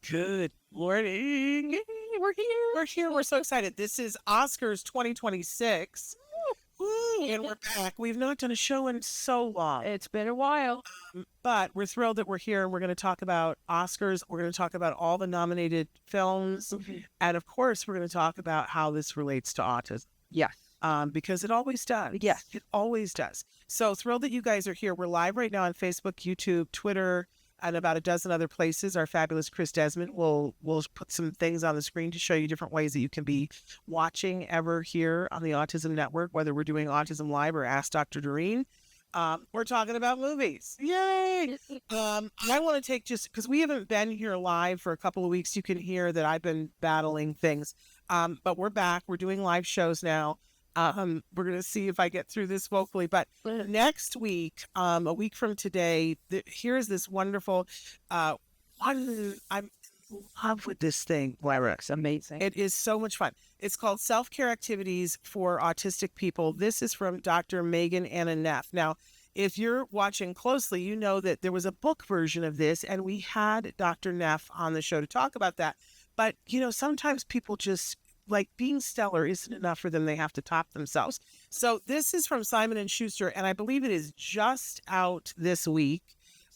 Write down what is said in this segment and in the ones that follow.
Good morning. Yay, we're here. We're here. We're so excited. This is Oscars 2026. Woo, and we're back. We've not done a show in so long, It's been a while. but we're thrilled that we're here. We're going to talk about Oscars. We're going to talk about all the nominated films. And of course, we're going to talk about how this relates to autism. Yes. Because it always does. Yes. It always does. So thrilled that you guys are here. We're live right now on Facebook, YouTube, Twitter, and about a dozen other places. Our fabulous Chris Desmond will put some things on the screen to show you different ways that you can be watching ever here on the Autism Network, whether we're doing Autism-live or Ask Dr. Doreen. We're talking about movies. Yay! I want to take just, because we haven't been here live for a couple of weeks, you can hear that I've been battling things. But we're back. We're doing live shows now. We're going to see if I get through this vocally. But next week, a week from today, here's this wonderful I'm in love with this thing, Moira. It's amazing. It is so much fun. It's called Self-Care Activities for Autistic People. This is from Dr. Megan Anna Neff. Now, if you're watching closely, you know that there was a book version of this, and we had Dr. Neff on the show to talk about that. But, you know, sometimes people just, like, being stellar isn't enough for them. They have to top themselves. So this is from Simon & Schuster, and I believe it is just out this week.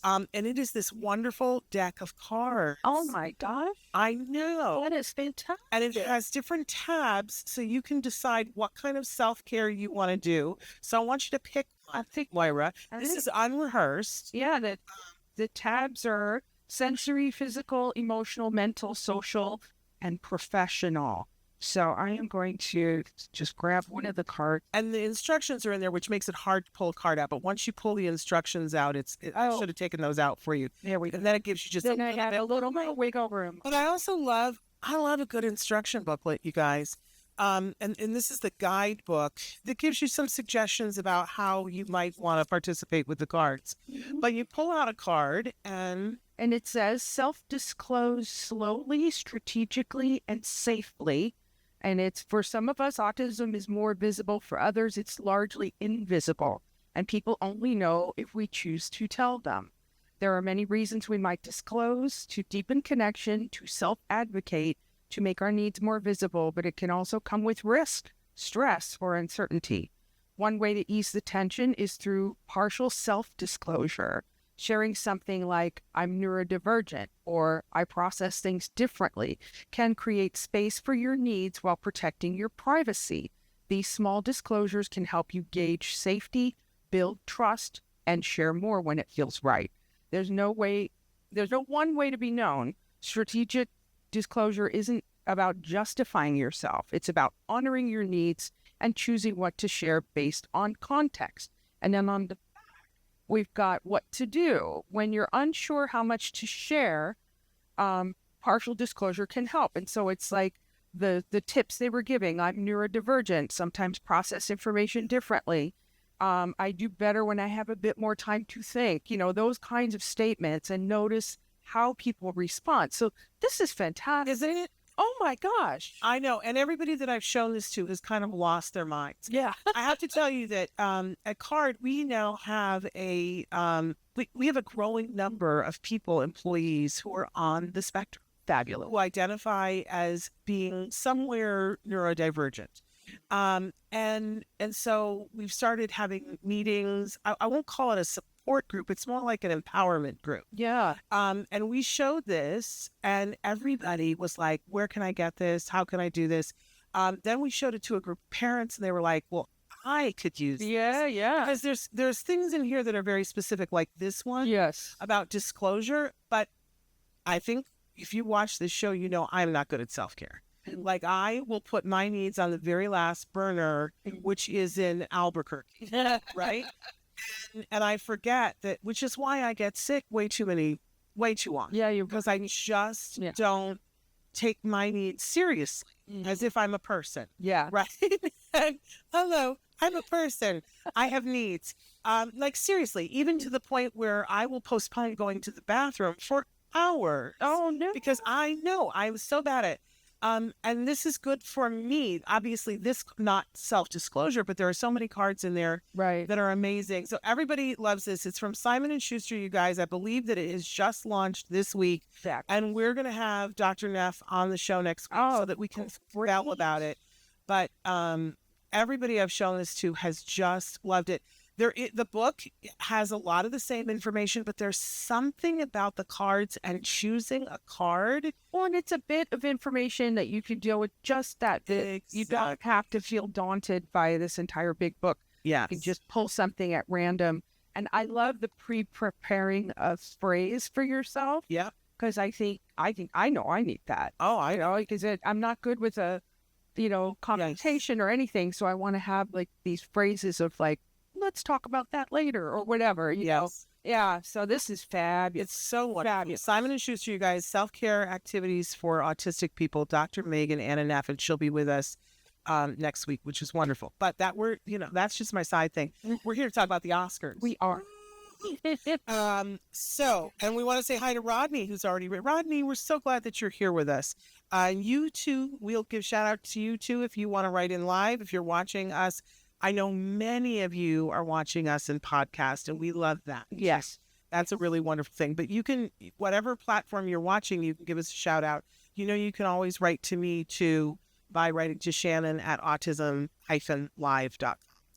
And it is this wonderful deck of cards. Oh my gosh. I know. That is fantastic. And it has different tabs, so you can decide what kind of self-care you want to do. So I want you to pick one. Moira. This is unrehearsed. Yeah, the tabs are sensory, physical, emotional, mental, social, and professional. So I am going to just grab one of the cards. And the instructions are in there, which makes it hard to pull a card out. But once you pull the instructions out, I should have taken those out for you. There we go. And then it gives you just Then I have a little more wiggle room. But I also love a good instruction booklet, you guys. And this is the guidebook that gives you some suggestions about how you might want to participate with the cards. But you pull out a card and it says self-disclose slowly, strategically, and safely. And it's, for some of us, autism is more visible. For others, it's largely invisible. And people only know if we choose to tell them. There are many reasons we might disclose: to deepen connection, to self-advocate, to make our needs more visible, but it can also come with risk, stress, or uncertainty. One way to ease the tension is through partial self-disclosure. Sharing something like, I'm neurodivergent, or I process things differently, can create space for your needs while protecting your privacy. These small disclosures can help you gauge safety, build trust, and share more when it feels right. There's no one way to be known. Strategic disclosure isn't about justifying yourself. It's about honoring your needs and choosing what to share based on context. And then on the we've got what to do when you're unsure how much to share. Partial disclosure can help. And so it's like the tips they were giving. I'm neurodivergent, sometimes process information differently. I do better when I have a bit more time to think, those kinds of statements, and notice how people respond. So this is fantastic. Isn't it? Oh my gosh. I know. And everybody that I've shown this to has kind of lost their minds. Yeah. I have to tell you that at CARD, we now have we have a growing number of people, employees, who are on the spectrum. Fabulous. Who identify as being somewhere neurodivergent. And so we've started having meetings. I won't call it a support group. It's more like an empowerment group. Yeah. And we showed this, and everybody was like, where can I get this? How can I do this? Then we showed it to a group of parents, and they were like, well, I could use this. Yeah. Because there's things in here that are very specific, like this one. Yes. About disclosure. But I think if you watch this show, you know I'm not good at self-care. Like, I will put my needs on the very last burner, which is in Albuquerque, right? And I forget that, which is why I get sick way too often. Yeah, because I just don't take my needs seriously, as if I'm a person. Yeah. Right? And, hello, I'm a person. I have needs. Like, seriously, even to the point where I will postpone going to the bathroom for hours. Oh, no. Because I know I'm so bad at And this is good for me. Obviously, this not self-disclosure, but there are so many cards in there Right. that are amazing. So everybody loves this. It's from Simon and Schuster, you guys. I believe that it is just launched this week. Exactly. And we're going to have Dr. Neff on the show next week so that we can tell about it. But everybody I've shown this to has just loved it. The book has a lot of the same information, but there's something about the cards and choosing a card. Well, and it's a bit of information that you can deal with just that bit. You don't have to feel daunted by this entire big book. Yeah. You can just pull something at random. And I love the pre-preparing a phrase for yourself. Yeah. Because I know I need that. Oh, I know. Because I'm not good with a, connotation or anything. So I want to have like these phrases of like, let's talk about that later or whatever. You know? Yeah. So this is fabulous. It's so wonderful. Fabulous. Simon and Schuster, you guys, self-care activities for autistic people. Dr. Megan Anna Neff, and she'll be with us next week, which is wonderful. But that's just my side thing. We're here to talk about the Oscars. We are. And we want to say hi to Rodney, who's already written. Rodney, we're so glad that you're here with us. You too, we'll give shout out to you too if you want to write in live, if you're watching us. I know many of you are watching us in podcast, and we love that. Yes. That's a really wonderful thing. But you can, whatever platform you're watching, you can give us a shout out. You can always write to me too by writing to Shannon at autism-live.com.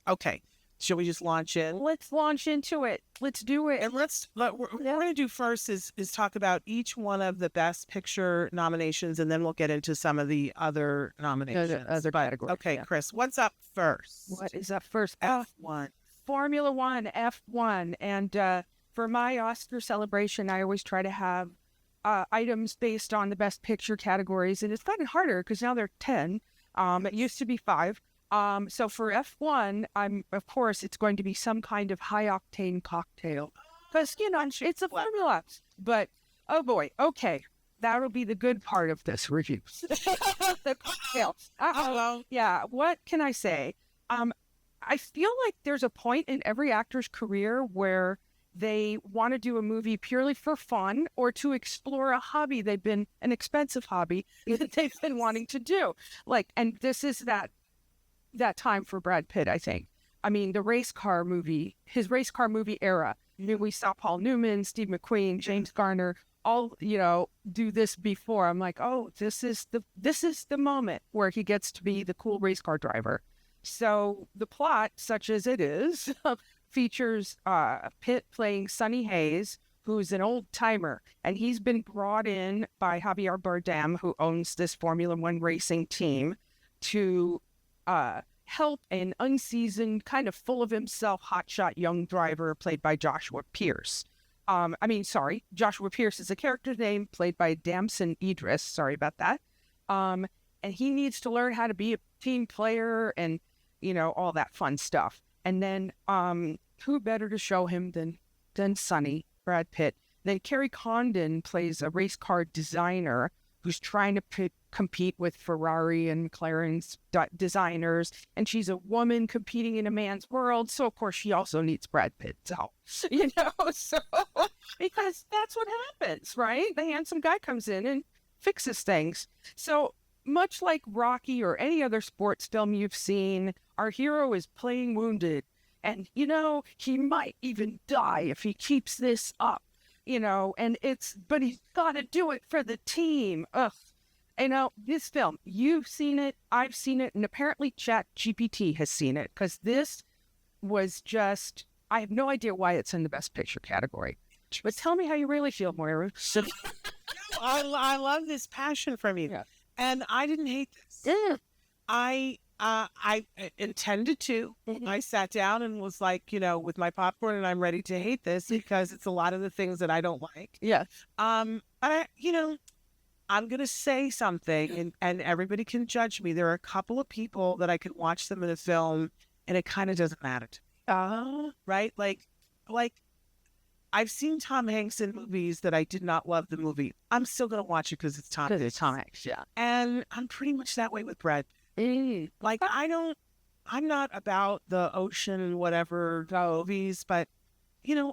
Okay. Shall we just launch in? Let's launch into it. Let's do it. And what we're going to do first is talk about each one of the Best Picture nominations, and then we'll get into some of the other nominations. Other categories. Okay, yeah. Chris, what's up first? What is up first? F1. Formula One, F1. And for my Oscar celebration, I always try to have items based on the Best Picture categories. And it's gotten harder because now they're 10. It used to be 5. So for F1, of course, it's going to be some kind of high-octane cocktail. Because, it's a formula. But, oh boy, okay. That'll be the good part of this review. The cocktail. Yeah, what can I say? I feel like there's a point in every actor's career where they want to do a movie purely for fun or to explore a hobby an expensive hobby that they've been wanting to do. And this is that time for Brad Pitt, I think. I mean, his race car movie era. We saw Paul Newman, Steve McQueen, James Garner, all, do this before. I'm like, oh, this is the moment where he gets to be the cool race car driver. So the plot, such as it is, features Pitt playing Sonny Hayes, who's an old timer, and he's been brought in by Javier Bardem, who owns this Formula One racing team, to help an unseasoned, kind of full of himself, hotshot young driver played by Joshua Pierce. Joshua Pierce is a character name played by Damson Idris. Sorry about that. And he needs to learn how to be a team player and, all that fun stuff. And then who better to show him than Sonny, Brad Pitt. Then Carrie Condon plays a race car designer who's trying to compete with Ferrari and McLaren's designers. And she's a woman competing in a man's world. So, of course, she also needs Brad Pitt's help, because that's what happens, right? The handsome guy comes in and fixes things. So much like Rocky or any other sports film you've seen, our hero is playing wounded. And, he might even die if he keeps this up. But he's got to do it for the team. Ugh. This film, you've seen it, I've seen it, and apparently ChatGPT has seen it, because this was just, I have no idea why it's in the Best Picture category. But tell me how you really feel, Moira. I love this passion from you. Yeah. And I didn't hate this. Yeah. I intended to. Mm-hmm. I sat down and was like, with my popcorn, and I'm ready to hate this because it's a lot of the things that I don't like. Yeah. But I'm going to say something, and everybody can judge me. There are a couple of people that I can watch them in a film and it kind of doesn't matter to me. Right? Like I've seen Tom Hanks in movies that I did not love the movie. I'm still going to watch it because it's Tom Hanks. Because it's Tom Hanks, yeah. And I'm pretty much that way with Brad. Like, I'm not about the ocean and whatever movies, but,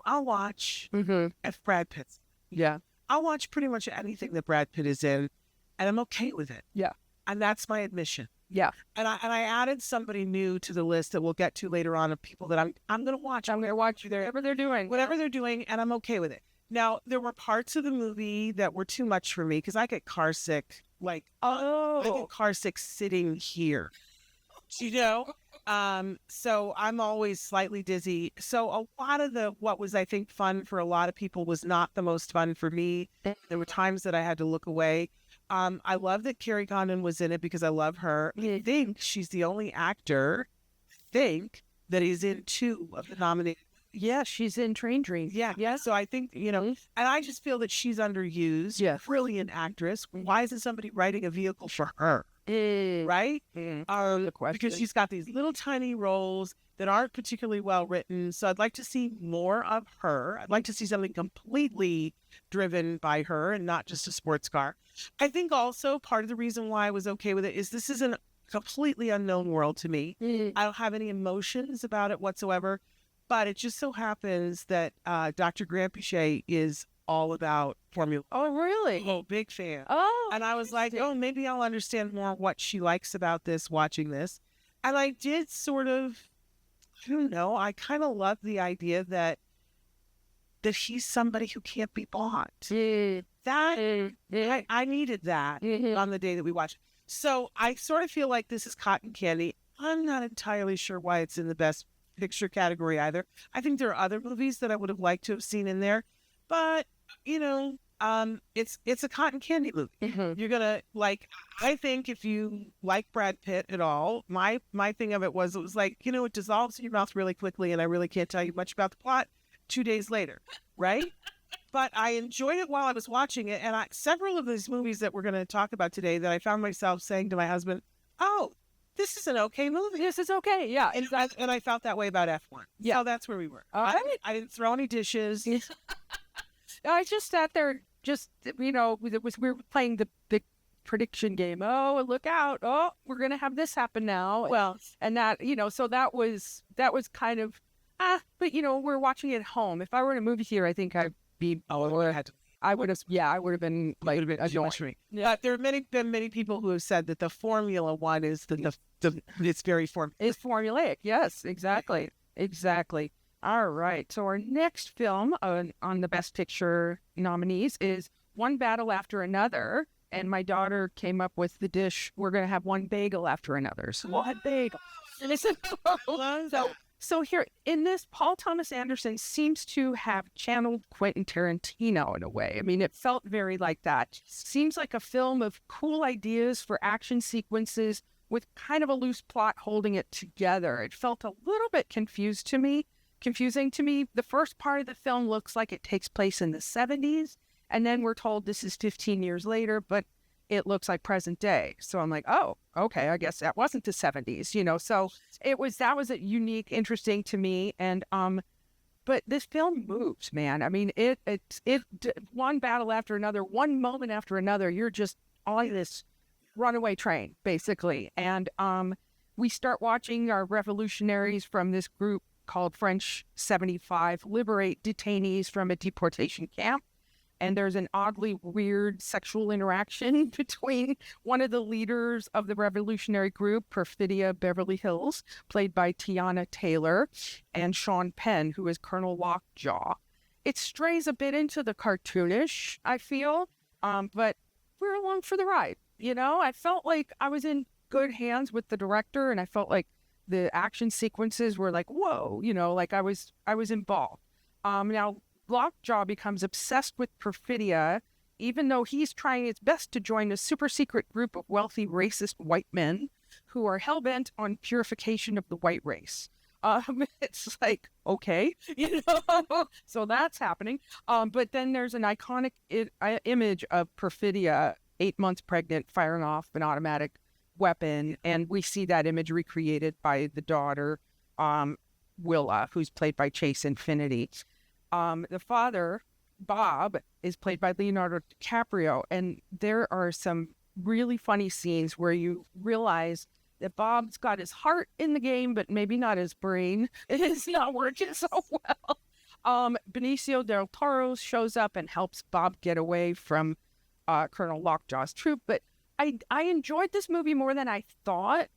I'll watch if Brad Pitt's. Yeah. I'll watch pretty much anything that Brad Pitt is in, and I'm okay with it. Yeah. And that's my admission. Yeah. And I added somebody new to the list that we'll get to later on of people that I'm going to watch. I'm going to watch whatever they're doing. Whatever they're doing, and I'm okay with it. Now, there were parts of the movie that were too much for me because I get car sick. Like, I get car sick sitting here. You know? So I'm always slightly dizzy. So a lot of what was, I think, fun for a lot of people was not the most fun for me. There were times that I had to look away. I love that Carrie Condon was in it because I love her. I think she's the only actor, that is in 2 of the nominated. Yeah, she's in Train Dream. Yeah. So I think, and I just feel that she's underused. Yeah. Brilliant actress. Why isn't somebody writing a vehicle for her? Right? Because she's got these little tiny roles that aren't particularly well written. So I'd like to see more of her. I'd like to see something completely driven by her and not just a sports car. I think also part of the reason why I was okay with it is this is a completely unknown world to me. I don't have any emotions about it whatsoever. But it just so happens that Dr. Grant Boucher is all about Formula. Oh, really? Oh, big fan. Oh. And I was like, oh, maybe I'll understand more what she likes about this, watching this. And I did sort of, I don't know, I kind of love the idea that he's somebody who can't be bought. I needed that on the day that we watched. So I sort of feel like this is cotton candy. I'm not entirely sure why it's in the best picture category either. I think there are other movies that I would have liked to have seen in there, but it's a cotton candy movie. You're gonna like. I think if you like Brad Pitt at all, my thing of it was like it dissolves in your mouth really quickly, and I really can't tell you much about the plot 2 days later, right? But I enjoyed it while I was watching it, and several of these movies that we're going to talk about today that I found myself saying to my husband, "Oh, this is an okay movie. This is okay." Yeah. And I felt that way about F1. Yeah. So that's where we were. I didn't throw any dishes. I just sat there, we were playing the prediction game. Oh, look out. Oh, we're going to have this happen now. Well, and that, so that was kind of, but we're watching it at home. If I were in a movie theater, I think I'd be, I would have been like, annoying. Yeah. There have been many people who have said that the Formula One is it's very It's formulaic. Yes, exactly. Exactly. All right. So our next film on the Best Picture nominees is One Battle After Another. And my daughter came up with the dish, we're going to have one bagel after another. So one bagel. And it's so here in this, Paul Thomas Anderson seems to have channeled Quentin Tarantino in a way. I mean, it felt very like that. Seems like a film of cool ideas for action sequences with kind of a loose plot holding it together. It felt a little bit confusing to me. The first part of the film looks like it takes place in the 70s, and then we're told this is 15 years later, but it looks like present day. So I'm like, oh, okay, I guess that wasn't the 70s, So that was a unique, interesting to me. And but this film moves, man. I mean, it one battle after another, one moment after another. You're just on this runaway train, basically. And we start watching our revolutionaries from this group called French 75 liberate detainees from a deportation camp. And there's an oddly weird sexual interaction between one of the leaders of the revolutionary group, Perfidia Beverly Hills, played by Tiana Taylor, and Sean Penn, who is Colonel Lockjaw. It strays a bit into the cartoonish, I feel, but we're along for the ride. I felt like I was in good hands with the director, and I felt like the action sequences were like, whoa, like I was involved. Now, Lockjaw becomes obsessed with Perfidia, even though he's trying his best to join a super secret group of wealthy racist white men who are hell-bent on purification of the white race. It's like, okay, so that's happening. But then there's an iconic image of Perfidia, 8 months pregnant, firing off an automatic weapon. And we see that image recreated by the daughter, Willa, who's played by Chase Infinity. The father, Bob, is played by Leonardo DiCaprio, and there are some really funny scenes where you realize that Bob's got his heart in the game, but maybe not his brain. It is not working so well. Benicio del Toro shows up and helps Bob get away from Colonel Lockjaw's troop, but I enjoyed this movie more than I thought,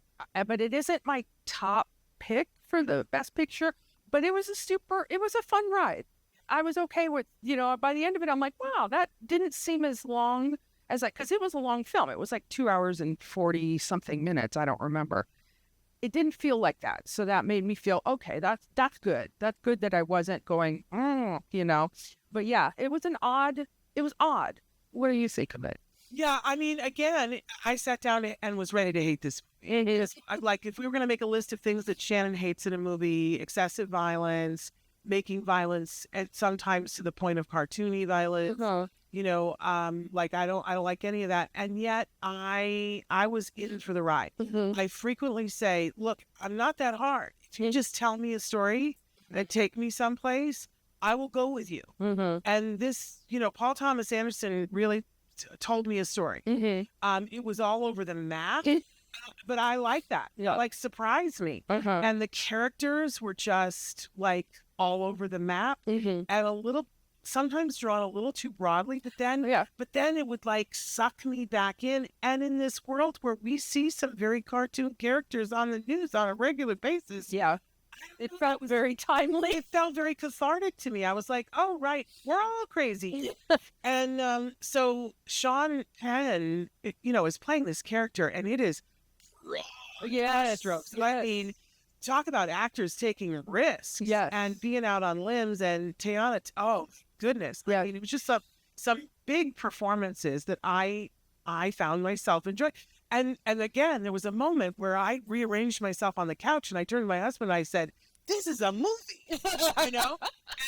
but it isn't my top pick for the best picture. But it was a fun ride. I was okay with, by the end of it, I'm like, wow, that didn't seem as long as because it was a long film. It was like 2 hours and 40 something minutes. I don't remember. It didn't feel like that. So that made me feel, okay, that's good. That's good that I wasn't going, But yeah, it was odd. What do you think of it? Yeah, I mean, again, I sat down and was ready to hate this. It is. Like, if we were going to make a list of things that Shannon hates in a movie, excessive violence, making violence, and sometimes to the point of cartoony violence, like I don't like any of that. And yet I was in for the ride. I frequently say, look, I'm not that hard. If you just tell me a story and take me someplace, I will go with you. And this, Paul Thomas Anderson really told me a story. It was all over the map, but I like that. Yeah. Like, surprised me. And the characters were just like all over the map and sometimes drawn a little too broadly, but then it would like suck me back in. And in this world where we see some very cartoon characters on the news on a regular basis, it felt very timely. It felt very cathartic to me. I was like, oh, right, we're all crazy. And so Sean Penn, is playing this character, and it is strokes. I mean, talk about actors taking risks and being out on limbs. And Teyana, oh goodness, I mean, it was just some big performances that I found myself enjoying. And again, there was a moment where I rearranged myself on the couch and I turned to my husband and I said, this is a movie,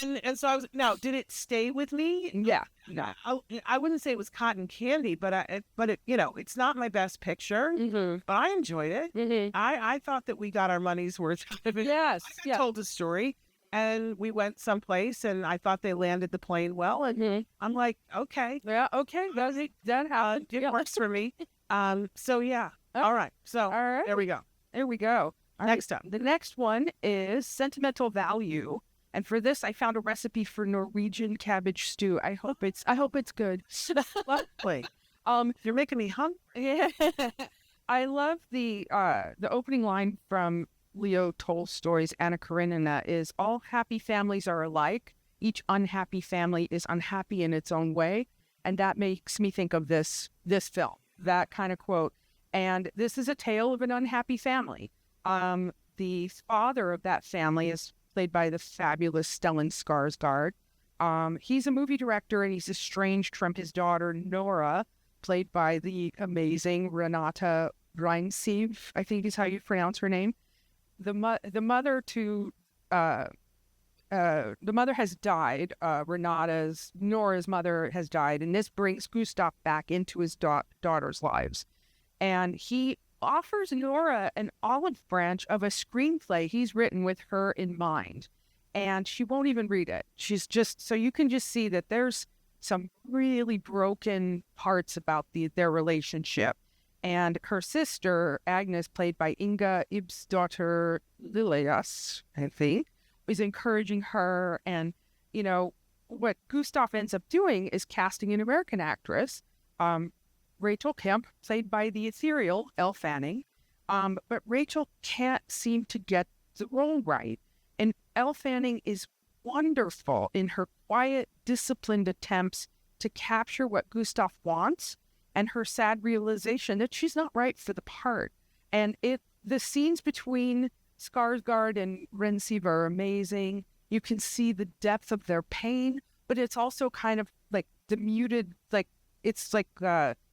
And so I was, now, did it stay with me? Yeah. No. I wouldn't say it was cotton candy, but it, it's not my best picture, but I enjoyed it. I thought that we got our money's worth out of it. Yes. I told a story and we went someplace and I thought they landed the plane well. And I'm like, okay. Yeah. Okay. That happened. It works for me. So yeah. All right. So there we go. There we go. Next up. The next one is sentimental value. And for this, I found a recipe for Norwegian cabbage stew. I hope it's good. Lovely. You're making me hungry. Yeah. I love the opening line from Leo Tolstoy's Anna Karenina is, all happy families are alike. Each unhappy family is unhappy in its own way. And that makes me think of this film, that kind of quote. And this is a tale of an unhappy family. The father of that family is played by the fabulous Stellan Skarsgård. He's a movie director and he's estranged from his daughter, Nora, played by the amazing Renata Reinsiv, I think is how you pronounce her name. The mother has died. Nora's mother has died, and this brings Gustav back into his daughter's lives. And he offers Nora an olive branch of a screenplay he's written with her in mind. And she won't even read it. She's just, so you can just see that there's some really broken parts about their relationship. And her sister, Agnes, played by Inga Ibsdottir Liljas, I think, is encouraging her. And, what Gustav ends up doing is casting an American actress, Rachel Kemp, played by the ethereal Elle Fanning. But Rachel can't seem to get the role right. And Elle Fanning is wonderful in her quiet, disciplined attempts to capture what Gustav wants and her sad realization that she's not right for the part. And the scenes between Skarsgård and Rensiv are amazing. You can see the depth of their pain, but it's also kind of like the muted, like it's like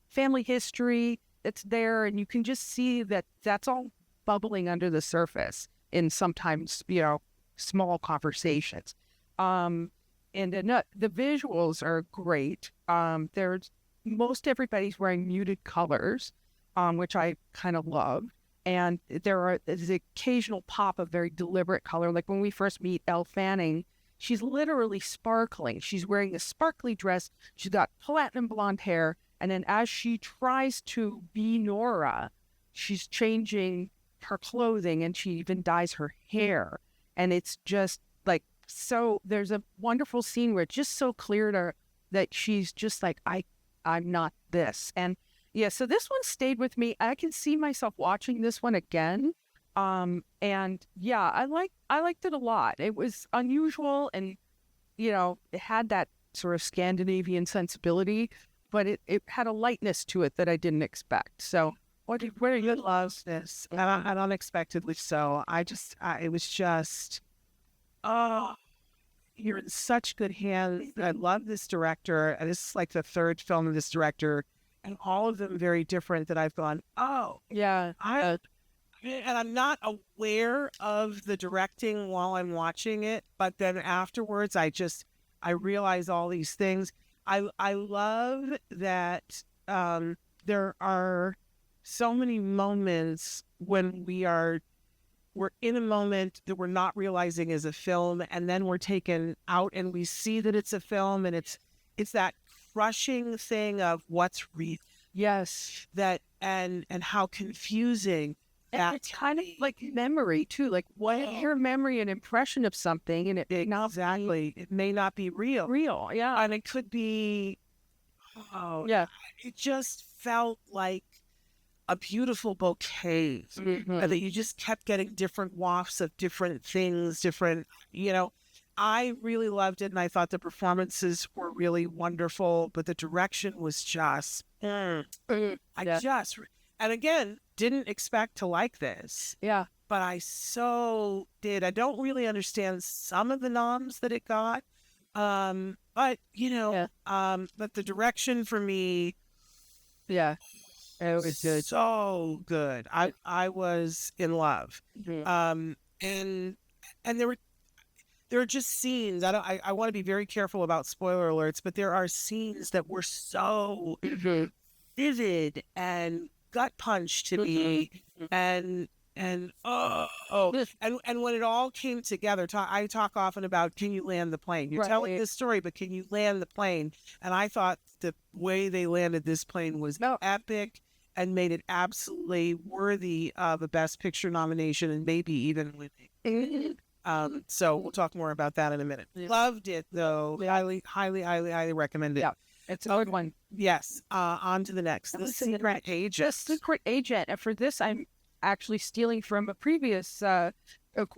family history that's there, and you can just see that that's all bubbling under the surface in sometimes, small conversations. And the visuals are great. There's most everybody's wearing muted colors, which I kind of love. And there's the occasional pop of very deliberate color. Like when we first meet Elle Fanning, she's literally sparkling. She's wearing a sparkly dress. She's got platinum blonde hair. And then as she tries to be Nora, she's changing her clothing and she even dyes her hair. And it's just like, so there's a wonderful scene where it's just so clear to her that she's just like, I'm not this. And Yeah, so this one stayed with me. I can see myself watching this one again. And yeah, I liked it a lot. It was unusual and it had that sort of Scandinavian sensibility, but it had a lightness to it that I didn't expect. So what are you Loves this, and unexpectedly so. It was just, oh, you're in such good hands. I love this director, and this is like the third film of this director, and all of them very different. That I've gone, oh, Yeah. and I'm not aware of the directing while I'm watching it, but then afterwards, I realize all these things. I love that there are so many moments when we're in a moment that we're not realizing is a film, and then we're taken out and we see that it's a film, and it's that crushing thing of what's real, Yes. that and how confusing And that it's kind of like memory too. Like what your memory and impression of something, and it may not be exactly, it may not be real, real. Yeah. and it could be, oh, Yeah. it just felt like a beautiful bouquet, that you just kept getting different wafts of different things, I really loved it, and I thought the performances were really wonderful, but the direction was just, Yeah. and again, didn't expect to like this, Yeah. but I so did. I don't really understand some of the noms that it got, but Yeah. but the direction for me, Yeah. It was good. so good. I was in love. Mhm. And there are just scenes. I want to be very careful about spoiler alerts, but there are scenes that were so vivid and gut punch to me, and and when it all came together, I talk often about, can you land the plane? You're telling Right. this story, but can you land the plane? And I thought the way they landed this plane was epic and made it absolutely worthy of a Best Picture nomination, and maybe even winning. So we'll talk more about that in a minute. Yeah. Loved it though. Highly, highly, highly, highly recommend it. Yeah. It's a good one. Yes. On to the next. The Secret Agent. The Secret Agent. And for this, I'm actually stealing from a previous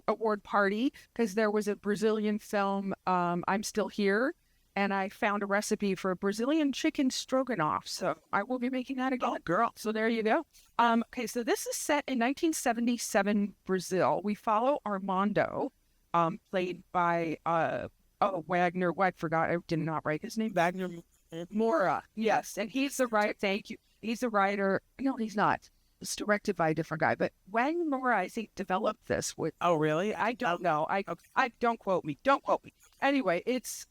award party, because there was a Brazilian film, I'm Still Here, and I found a recipe for a Brazilian chicken stroganoff. So I will be making that again. Oh, girl. So there you go. Okay, so this is set in 1977 Brazil. We follow Armando, played by Wagner. I forgot. I did not write his name. Wagner Moira. Yes, and he's the writer. Thank you. He's the writer. No, he's not. It's directed by a different guy. But Wagner Moira, I think, developed this with. Oh, really? I don't know. I don't quote me. Don't quote me. Anyway, it's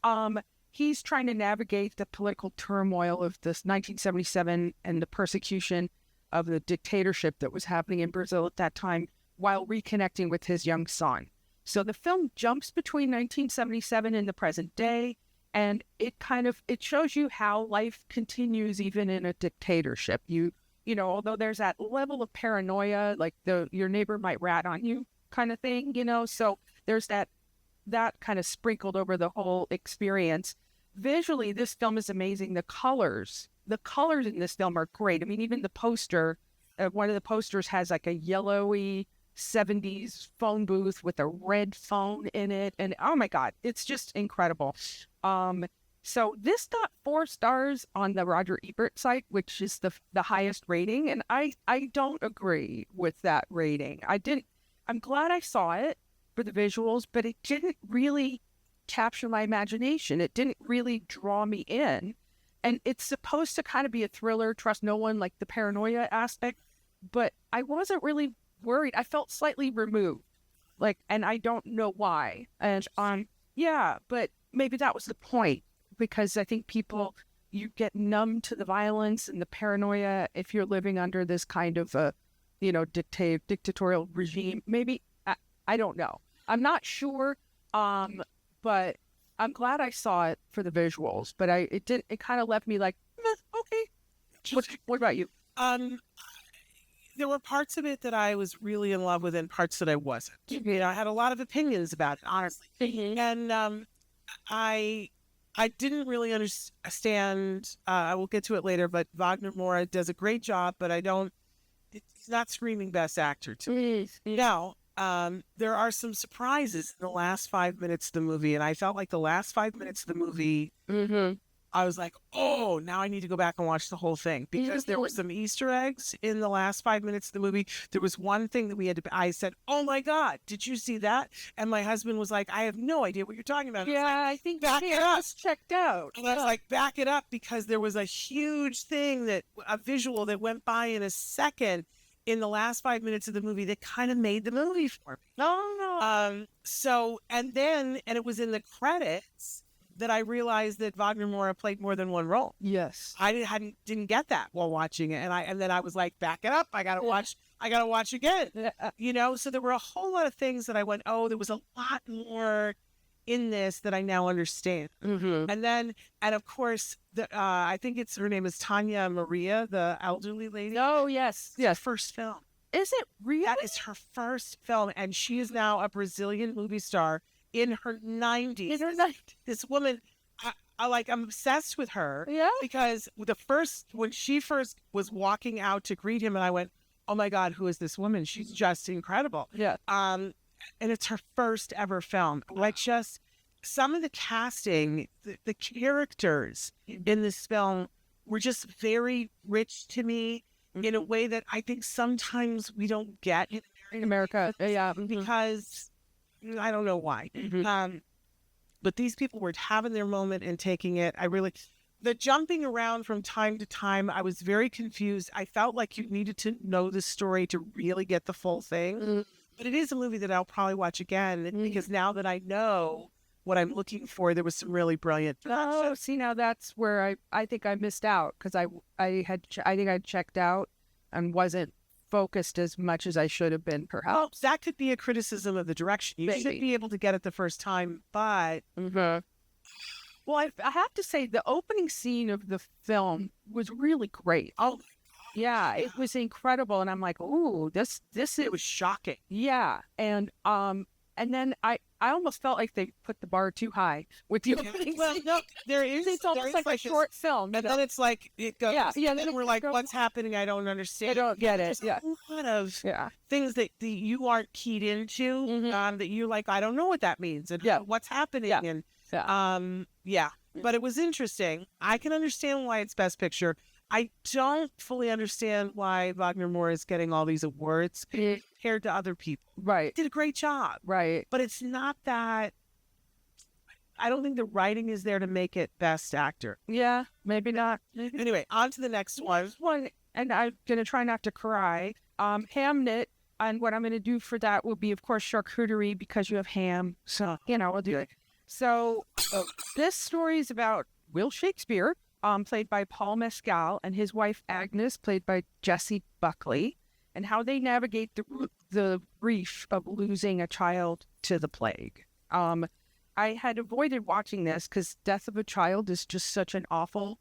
he's trying to navigate the political turmoil of this 1977 and the persecution of the dictatorship that was happening in Brazil at that time, while reconnecting with his young son. So the film jumps between 1977 and the present day, and it shows you how life continues even in a dictatorship. Although there's that level of paranoia, like your neighbor might rat on you kind of thing, so there's that kind of sprinkled over the whole experience. Visually, this film is amazing. The colors in this film are great. I mean, even the poster, one of the posters has like a yellowy 70s phone booth with a red phone in it. And oh my God, it's just incredible. So this got 4 stars on the Roger Ebert site, which is the highest rating. And I don't agree with that rating. I'm glad I saw it for the visuals, but it didn't really capture my imagination. It didn't really draw me in. And it's supposed to kind of be a thriller, trust no one, like the paranoia aspect, but I wasn't really worried. I felt slightly removed, and I don't know why. And but maybe that was the point, because I think you get numb to the violence and the paranoia if you're living under this kind of dictatorial regime. Maybe I don't know. I'm not sure. But I'm glad I saw it for the visuals. But it kind of left me like, okay. What about you? There were parts of it that I was really in love with, and parts that I wasn't. I had a lot of opinions about it, honestly. And I I didn't really understand. I will get to it later, but Wagner Moura does a great job, but I don't. He's not screaming best actor to me. Now, there are some surprises in the last 5 minutes of the movie, and I felt like the last 5 minutes of the movie, I was like, oh, now I need to go back and watch the whole thing because there were some Easter eggs in the last 5 minutes of the movie. There was one thing that I said, oh my God, did you see that? And my husband was like, I have no idea what you're talking about. Yeah, like, I think back it up. Checked out. And I was like, back it up because there was a huge thing a visual that went by in a second in the last 5 minutes of the movie that kind of made the movie for me. No. And it was in the credits that I realized that Wagner Moura played more than one role. Yes. I didn't get that while watching it. And then I was like, back it up. I gotta watch again. So there were a whole lot of things that I went, oh, there was a lot more in this that I now understand. And of course, I think her name is Tanya Maria, the elderly lady. Oh, yes. Yes. First film. Is it really? That is her first film. And she is now a Brazilian movie star in her 90s. This woman, I'm obsessed with her. Yeah. Because when she first was walking out to greet him, and I went, oh my God, who is this woman? She's just incredible. Yeah. And it's her first ever film. Like just some of the casting, the characters in this film were just very rich to me in a way that I think sometimes we don't get in America. Yeah. Because I don't know why. But these people were having their moment and taking it. The jumping around from time to time, I was very confused. I felt like you needed to know the story to really get the full thing. But it is a movie that I'll probably watch again because now that I know what I'm looking for, there was some really brilliant. Oh, see, now that's where I think I missed out because I think I checked out and wasn't focused as much as I should have been, perhaps. Well, that could be a criticism of the direction. You should be able to get it the first time, but... Well, I have to say, the opening scene of the film was really great. Oh, my God. Yeah, it was incredible. And I'm like, ooh, it was shocking. Yeah. And then I almost felt like they put the bar too high with the opening scene. No, it's almost like a short film. And then it's like, it goes. Yeah. And then we're like, what's happening? I don't understand. I don't get it. There's a lot of things that you aren't keyed into that you're like, I don't know what that means. And what's happening. And but it was interesting. I can understand why it's Best Picture. I don't fully understand why Wagner Moura is getting all these awards compared to other people. Right. He did a great job. Right. But it's not that... I don't think the writing is there to make it Best Actor. Yeah, maybe not. Anyway, on to the next one. And I'm going to try not to cry. Hamnet, and what I'm going to do for that will be, of course, charcuterie because you have ham. So, we'll do it. So this story is about Will Shakespeare, played by Paul Mescal, and his wife Agnes, played by Jessie Buckley, and how they navigate the grief of losing a child to the plague. I had avoided watching this because death of a child is just such an awful,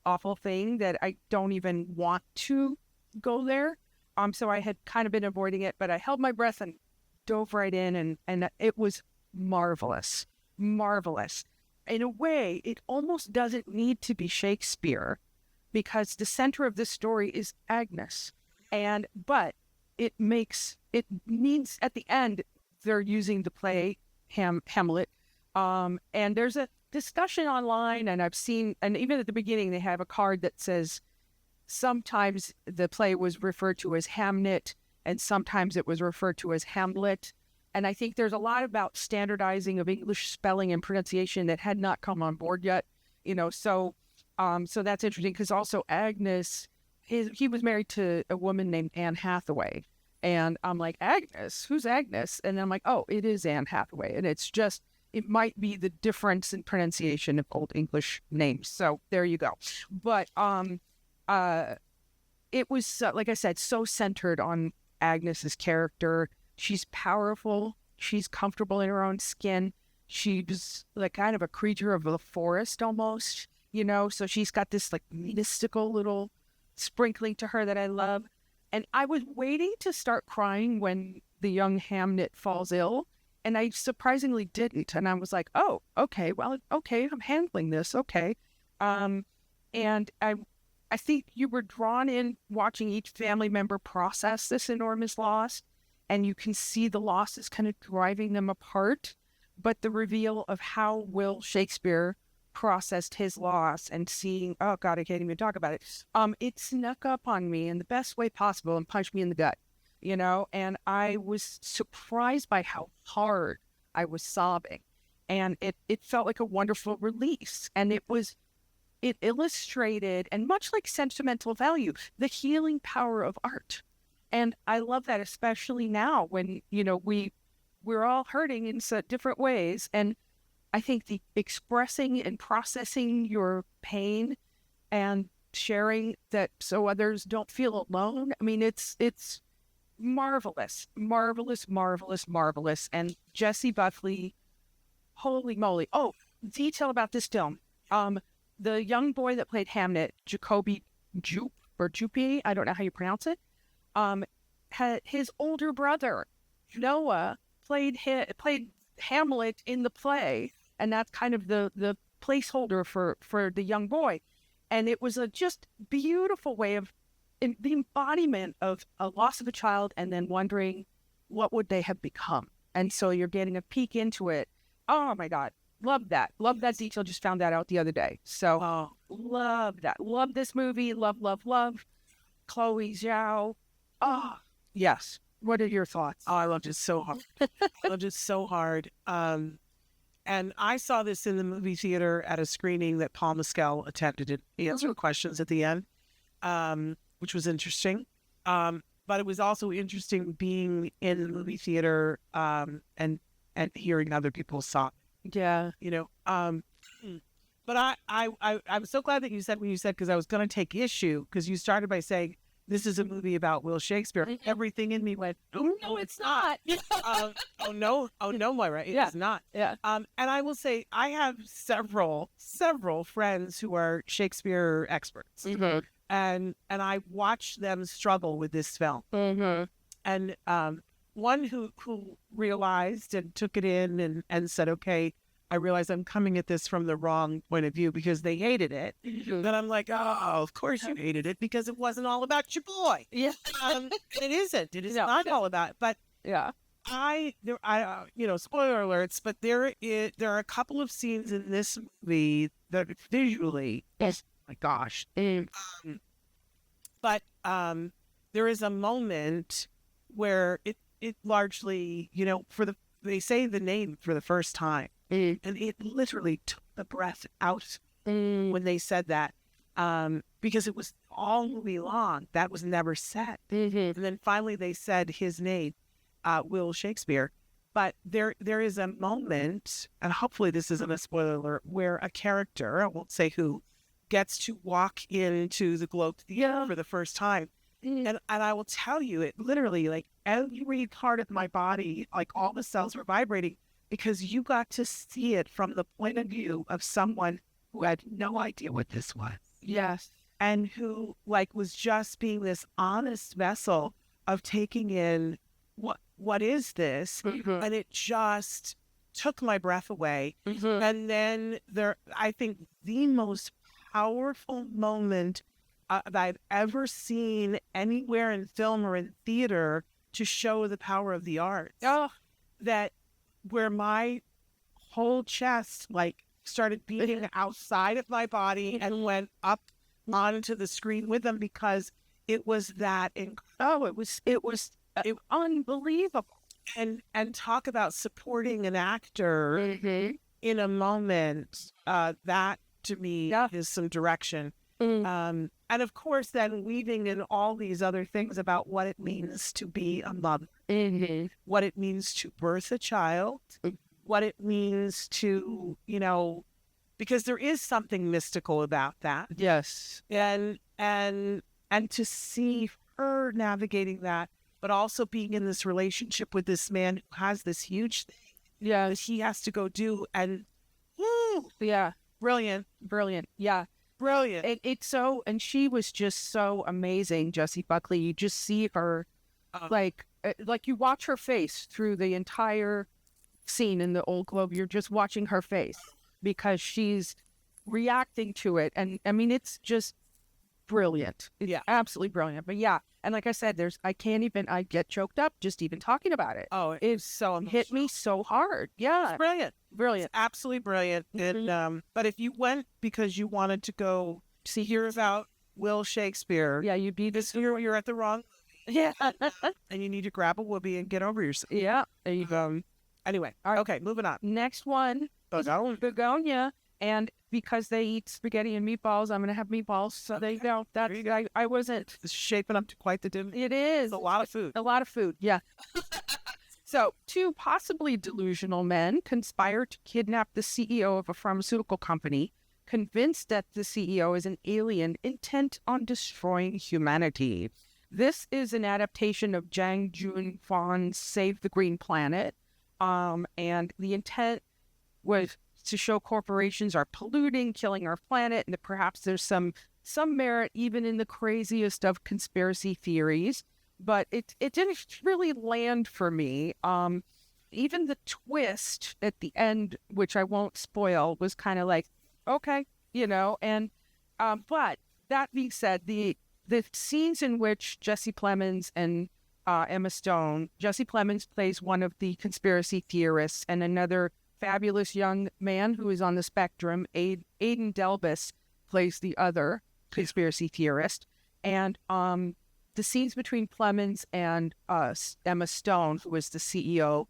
awful thing that I don't even want to go there. So I had kind of been avoiding it, but I held my breath and dove right in, and it was marvelous. Marvelous. In a way, it almost doesn't need to be Shakespeare because the center of this story is Agnes. But it means at the end, they're using the play Hamlet. And there's a discussion online, and I've seen, and even at the beginning, they have a card that says sometimes the play was referred to as Hamnet, and sometimes it was referred to as Hamlet. And I think there's a lot about standardizing of English spelling and pronunciation that had not come on board yet, so that's interesting because also Agnes, he was married to a woman named Anne Hathaway. And I'm like, Agnes? Who's Agnes? And I'm like, oh, it is Anne Hathaway. And it might be the difference in pronunciation of Old English names. So there you go. But it was, like I said, so centered on Agnes's character. She's powerful. She's comfortable in her own skin. She's like kind of a creature of the forest almost, so she's got this like mystical little sprinkling to her that I love. And I was waiting to start crying when the young Hamnet falls ill. and I surprisingly didn't. And I was like, oh, okay, well, okay, I'm handling this. Okay. And I think you were drawn in watching each family member process this enormous loss, and you can see the losses kind of driving them apart. But the reveal of how Will Shakespeare processed his loss and seeing, oh God, I can't even talk about it. It snuck up on me in the best way possible and punched me in the gut, and I was surprised by how hard I was sobbing. And it felt like a wonderful release. And it illustrated, and much like sentimental value, the healing power of art. And I love that, especially now when, we're all hurting in different ways. And I think the expressing and processing your pain and sharing that so others don't feel alone. I mean, it's marvelous, marvelous, marvelous, marvelous. And Jessie Buckley, holy moly. Oh, detail about this film. The young boy that played Hamnet, Jacoby Jupe, I don't know how you pronounce it, had his older brother, Noah, played Hamlet in the play, and that's kind of the placeholder for the young boy. And it was a just beautiful way of the embodiment of a loss of a child and then wondering what would they have become. And so you're getting a peek into it. Oh my God. Love that. Love that detail. Just found that out the other day. So love that. Love this movie. Love, love, love. Chloe Zhao. Oh, yes. What are your thoughts? Oh, I loved it so hard. I loved it so hard. And I saw this in the movie theater at a screening that Paul Mescal attended and answered questions at the end, which was interesting. But it was also interesting being in the movie theater and hearing other people's thoughts. Yeah. But I'm so glad that you said what you said, because I was going to take issue, because you started by saying this is a movie about Will Shakespeare. Mm-hmm. Everything in me went, oh, no, it's not. Oh no, Moira, it's not. Yeah. And I will say I have several friends who are Shakespeare experts, mm-hmm. and I watched them struggle with this film. Mm-hmm. And one who realized and took it in and said, okay, I realize I'm coming at this from the wrong point of view because they hated it. Mm-hmm. Then I'm like, oh, of course you hated it because it wasn't all about your boy. Yeah. It isn't. It is not all about it. But yeah, spoiler alerts, but there are a couple of scenes in this movie that visually, yes, oh my gosh. But there is a moment where it largely, they say the name for the first time. And it literally took the breath out when they said that, because it was all movie long. That was never said. Mm-hmm. And then finally they said his name, Will Shakespeare. But there is a moment, and hopefully this isn't a spoiler alert, where a character, I won't say who, gets to walk into the Globe Theater for the first time. And I will tell you, it literally, like, every part of my body, like all the cells were vibrating, because you got to see it from the point of view of someone who had no idea what this was. Yes. And who, like, was just being this honest vessel of taking in what is this? Mm-hmm. And it just took my breath away. Mm-hmm. And then I think the most powerful moment that I've ever seen anywhere in film or in theater to show the power of the arts. Oh. Where my whole chest started beating outside of my body and went up onto the screen with them, because it was that it was unbelievable. And talk about supporting an actor mm-hmm. in a moment, that to me is some direction. Mm. And of course, then weaving in all these other things about what it means to be a mother, mm-hmm. what it means to birth a child, what it means to, because there is something mystical about that. Yes. And to see her navigating that, but also being in this relationship with this man who has this huge thing that he has to go do. And brilliant. Yeah. Brilliant. And she was just so amazing, Jessie Buckley. You just see her, like you watch her face through the entire scene in the Old Globe. You're just watching her face because she's reacting to it. And I mean, it's just brilliant. It's absolutely brilliant. But yeah, and like I said, I get choked up just even talking about it. Oh, it's so hit me so hard. Yeah. It's brilliant. Brilliant. It's absolutely brilliant. And but if you went because you wanted to go hear about Will Shakespeare, yeah, you'd be this. You're at the wrong. Yeah. And you need to grab a whoopee and get over yourself. Yeah. There you go. Anyway, all right. Okay, moving on. Next one. Begonia. And because they eat spaghetti and meatballs, I'm going to have meatballs. So they know that I wasn't. It's shaping up to quite the dinner. It is. It's a lot of food. A lot of food, yeah. So, two possibly delusional men conspire to kidnap the CEO of a pharmaceutical company, convinced that the CEO is an alien intent on destroying humanity. This is an adaptation of Jang Jun-Fan's Save the Green Planet. And the intent was to show corporations are polluting, killing our planet, and that perhaps there's some merit even in the craziest of conspiracy theories. But it didn't really land for me. Even the twist at the end, which I won't spoil, was kind of like, okay, and but that being said, the scenes in which Jesse Plemons and Emma Stone, Jesse Plemons plays one of the conspiracy theorists, and another fabulous young man who is on the spectrum, Aidan Delbus, plays the other conspiracy theorist. And the scenes between Plemons and Emma Stone, who is the CEO,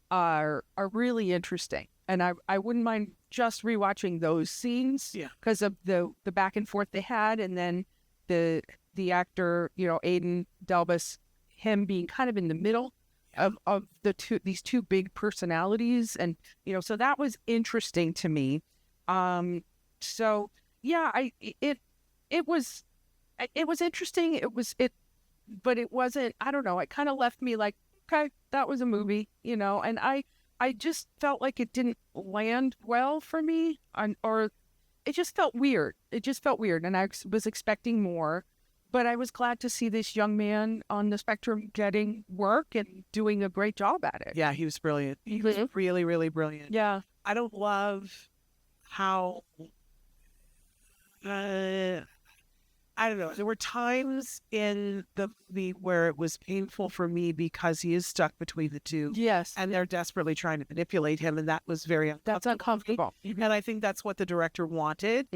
are really interesting. And I wouldn't mind just rewatching those scenes because of the back and forth they had, and then the actor, Aidan Delbus, him being kind of in the middle of these two big personalities, and so that was interesting to me. So yeah, it was interesting. But it wasn't. I don't know. It kind of left me like, okay, that was a movie, and I just felt like it didn't land well for me, or it just felt weird. And I was expecting more. But I was glad to see this young man on the spectrum getting work and doing a great job at it. Yeah, he was brilliant. He was really, really brilliant. Yeah. I don't love how, I don't know. There were times in the movie where it was painful for me because he is stuck between the two. Yes. And they're desperately trying to manipulate him. And that was very uncomfortable. That's uncomfortable. And I think that's what the director wanted.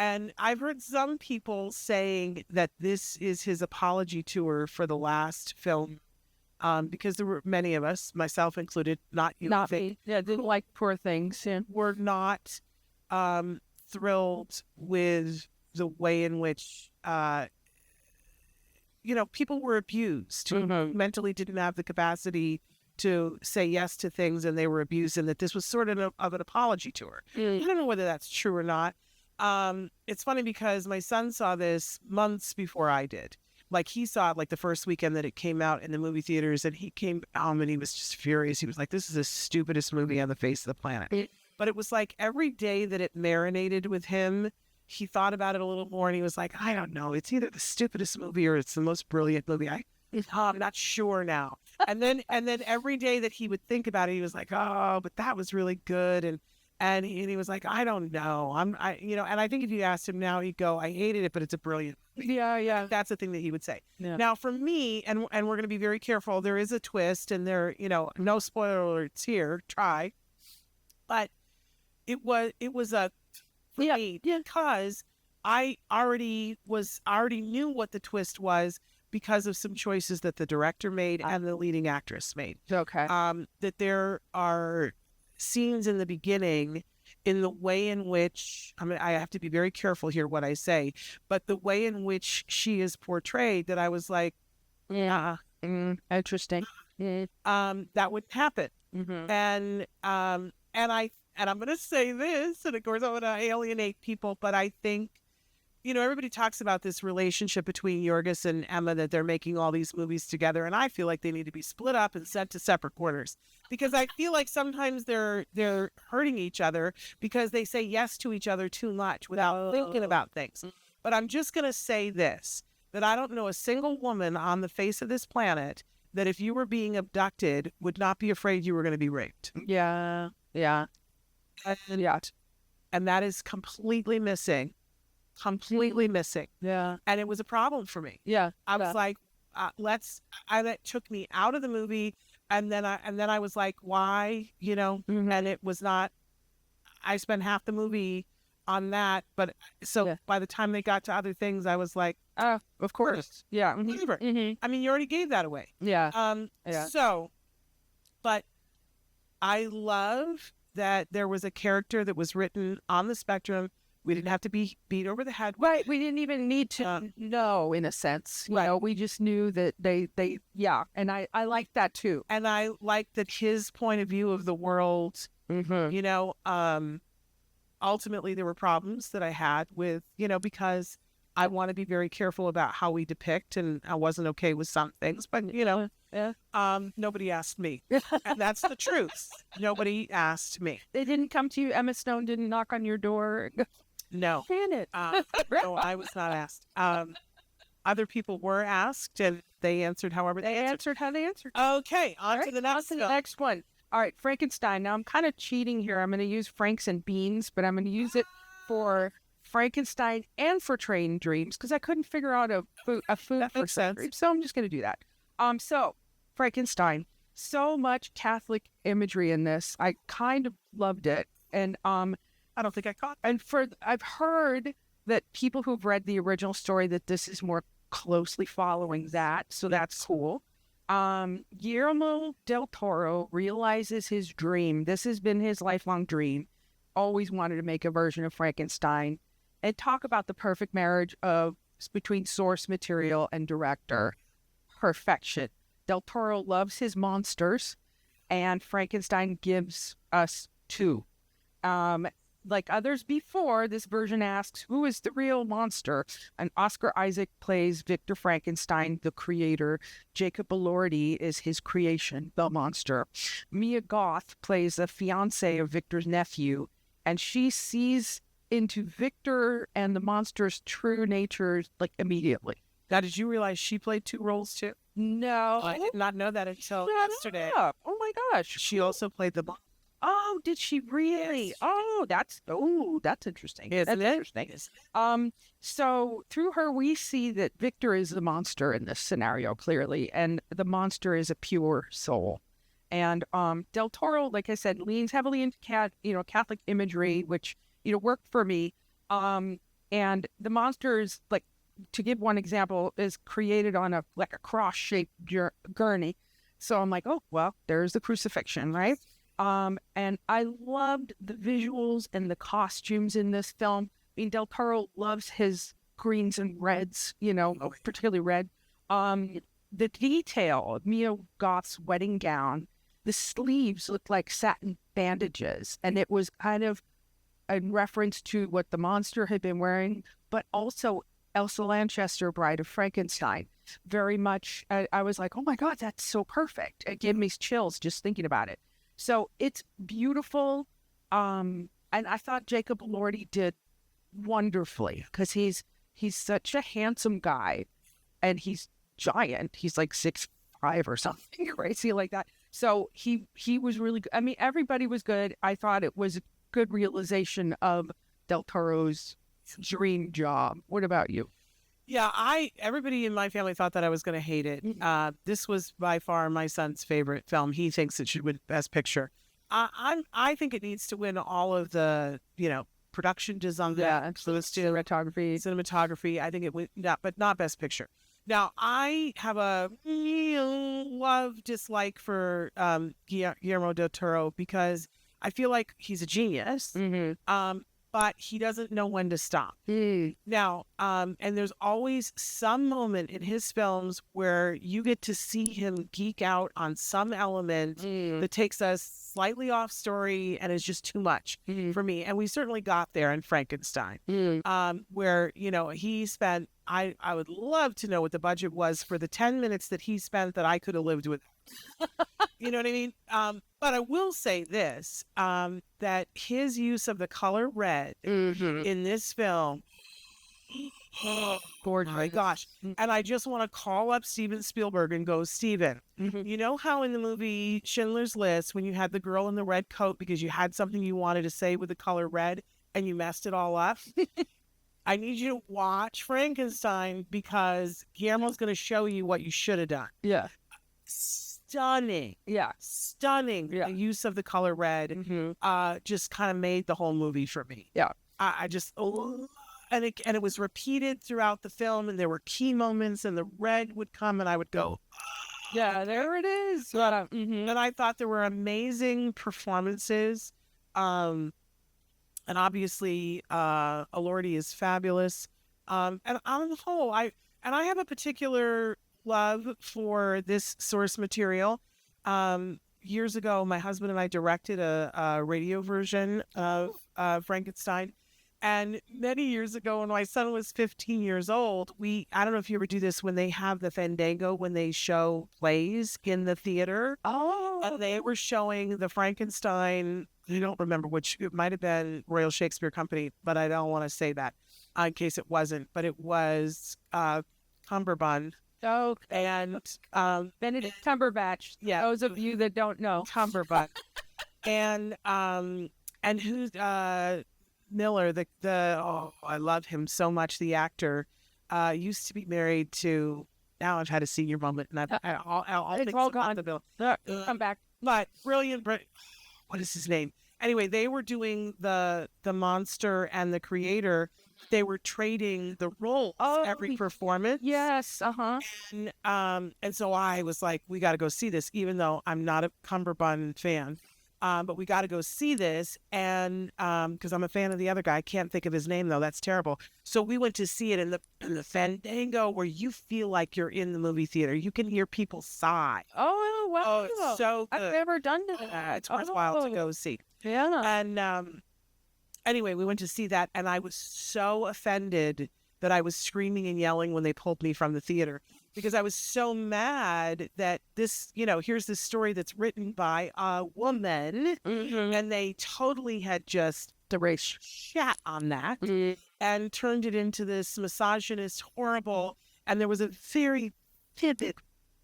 And I've heard some people saying that this is his apology tour for the last film, because there were many of us, myself included, not me. Yeah, didn't like Poor Things. Yeah. Were not thrilled with the way in which, people were abused, who mentally didn't have the capacity to say yes to things, and they were abused, and that this was sort of an apology tour. I don't know whether that's true or not. It's funny because my son saw this months before I did. Like, he saw it like the first weekend that it came out in the movie theaters, and he came home and he was just furious. He was like, this is the stupidest movie on the face of the planet. But it was like every day that it marinated with him, he thought about it a little more, and he was like, I don't know, it's either the stupidest movie or it's the most brilliant movie. I'm not sure now. And then every day that he would think about it, he was like, oh, but that was really good. And he was like, I don't know. And I think if you asked him now, he'd go, I hated it, but it's a brilliant movie. Yeah. That's the thing that he would say. Yeah. Now, for me, and we're going to be very careful, there is a twist, and no spoiler alerts here, try. But it was a because I already knew what the twist was because of some choices that the director made and the leading actress made. Okay. That there are scenes in the beginning, in the way in which, I have to be very careful here what I say, but the way in which she is portrayed, that I was like, interesting. That would happen. And I'm going to say this, and of course I'm going to alienate people, but I think, everybody talks about this relationship between Yorgos and Emma, that they're making all these movies together, and I feel like they need to be split up and sent to separate corners, because I feel like sometimes they're hurting each other because they say yes to each other too much without thinking about things. But I'm just going to say this, that I don't know a single woman on the face of this planet that if you were being abducted, would not be afraid you were going to be raped. Yeah. Yeah. Yeah. And that is completely missing. Completely missing. Yeah. And it was a problem for me. Yeah. I was like, that took me out of the movie. And then I was like, why, and it was not, I spent half the movie on that. But so by the time they got to other things, I was like, of course. Yeah. whatever. I mean, you already gave that away. Yeah. So, but I love that there was a character that was written on the spectrum. We didn't have to be beat over the head. Right. We didn't even need to know, in a sense. You know, we just knew that they, and I like that too. And I like that his point of view of the world, ultimately there were problems that I had with, because I want to be very careful about how we depict, and I wasn't okay with some things, but nobody asked me. And that's the truth. Nobody asked me. They didn't come to you. Emma Stone didn't knock on your door. No. Can it? No, I was not asked. Other people were asked, and they answered however they answered. How they answered. Okay, on to the next one. All right, Frankenstein. Now, I'm kind of cheating here. I'm going to use Franks and Beans, but I'm going to use it for Frankenstein and for Train Dreams, because I couldn't figure out a food for Train Dreams, so I'm just going to do that. So Frankenstein, so much Catholic imagery in this. I kind of loved it, and I don't think I caught. And I've heard that people who've read the original story that this is more closely following that, so that's cool. Guillermo del Toro realizes his dream. This has been his lifelong dream. Always wanted to make a version of Frankenstein, and talk about the perfect marriage between source material and director. Perfection. Del Toro loves his monsters, and Frankenstein gives us two. Like others before, this version asks, who is the real monster? And Oscar Isaac plays Victor Frankenstein, the creator. Jacob Elordi is his creation, the monster. Mia Goth plays the fiancée of Victor's nephew, and she sees into Victor and the monster's true nature, like, immediately. Now, did you realize she played two roles too? No. I did not know that until yesterday. Oh my gosh. She also played the mom. Oh, did she really? Yes. Oh, that's interesting. Isn't That's it? interesting. So through her, we see that Victor is the monster in this scenario, clearly, and the monster is a pure soul. And Del Toro, like I said, leans heavily into Catholic imagery, which worked for me. And the monster is, like, to give one example, is created on a cross-shaped gurney. So I'm like, oh well, there's the crucifixion, right? And I loved the visuals and the costumes in this film. I mean, Del Toro loves his greens and reds, particularly red. The detail of Mia Goth's wedding gown, the sleeves looked like satin bandages, and it was kind of a reference to what the monster had been wearing, but also Elsa Lanchester, Bride of Frankenstein. Very much, I was like, oh my God, that's so perfect. It gave me chills just thinking about it. So it's beautiful. And I thought Jacob Elordi did wonderfully, because he's such a handsome guy, and he's giant. He's like 6'5" or something crazy like that. So he was really good. I mean, everybody was good. I thought it was a good realization of Del Toro's dream job. What about you? Yeah, everybody in my family thought that I was going to hate it. This was by far my son's favorite film. He thinks it should win Best Picture. I think it needs to win all of the, production design. Yeah, cinematography. I think it would but not Best Picture. Now, I have a love dislike for Guillermo del Toro, because I feel like he's a genius. But he doesn't know when to stop. Now, and there's always some moment in his films where you get to see him geek out on some element that takes us slightly off story and is just too much for me. And we certainly got there in Frankenstein, where, he spent, I would love to know what the budget was for the 10 minutes that he spent that I could have lived with. You know what I mean? But I will say this, that his use of the color red in this film, Gorgeous. My gosh. And I just want to call up Steven Spielberg and go, Steven, you know how in the movie Schindler's List, when you had the girl in the red coat because you had something you wanted to say with the color red and you messed it all up? I need you to watch Frankenstein because Guillermo's going to show you what you should have done. Yeah. Stunning. Yeah. Stunning. Yeah. The use of the color red just kind of made the whole movie for me. Yeah. I just, and it was repeated throughout the film, and there were key moments, and the red would come, and I would go, yeah, there it is. And I thought there were amazing performances, and obviously, Elordi is fabulous, and on the whole, I have a particular love for this source material. Years ago, my husband and I directed a radio version of Frankenstein. And many years ago, when my son was 15 years old, I don't know if you ever do this when they have the Fandango, when they show plays in the theater. Oh. And they were showing the Frankenstein, I don't remember which, it might have been Royal Shakespeare Company, but I don't want to say that in case it wasn't. But it was Cumberbund. Oh, and Benedict Cumberbatch. Yeah, those of you that don't know, Cumberbund, and who's Miller, I love him so much. The actor used to be married to. Now I've had a senior moment, and I'll it's all gone. The bill. Come back, but brilliant. What is his name? Anyway, they were doing the monster and the creator. They were trading the roles every performance. Yes, And so I was like, we got to go see this, even though I'm not a Cumberbund fan. But we got to go see this, and because I'm a fan of the other guy. I can't think of his name though. That's terrible. So we went to see it in the Fandango, where you feel like you're in the movie theater. You can hear people sigh. Oh wow! Oh, it's so good. I've never done that. It's worthwhile to go see. Yeah. And anyway, we went to see that, and I was so offended that I was screaming and yelling when they pulled me from the theater, because I was so mad that this, here's this story that's written by a woman, and they totally had just erased shat on that and turned it into this misogynist, horrible, and there was a very vivid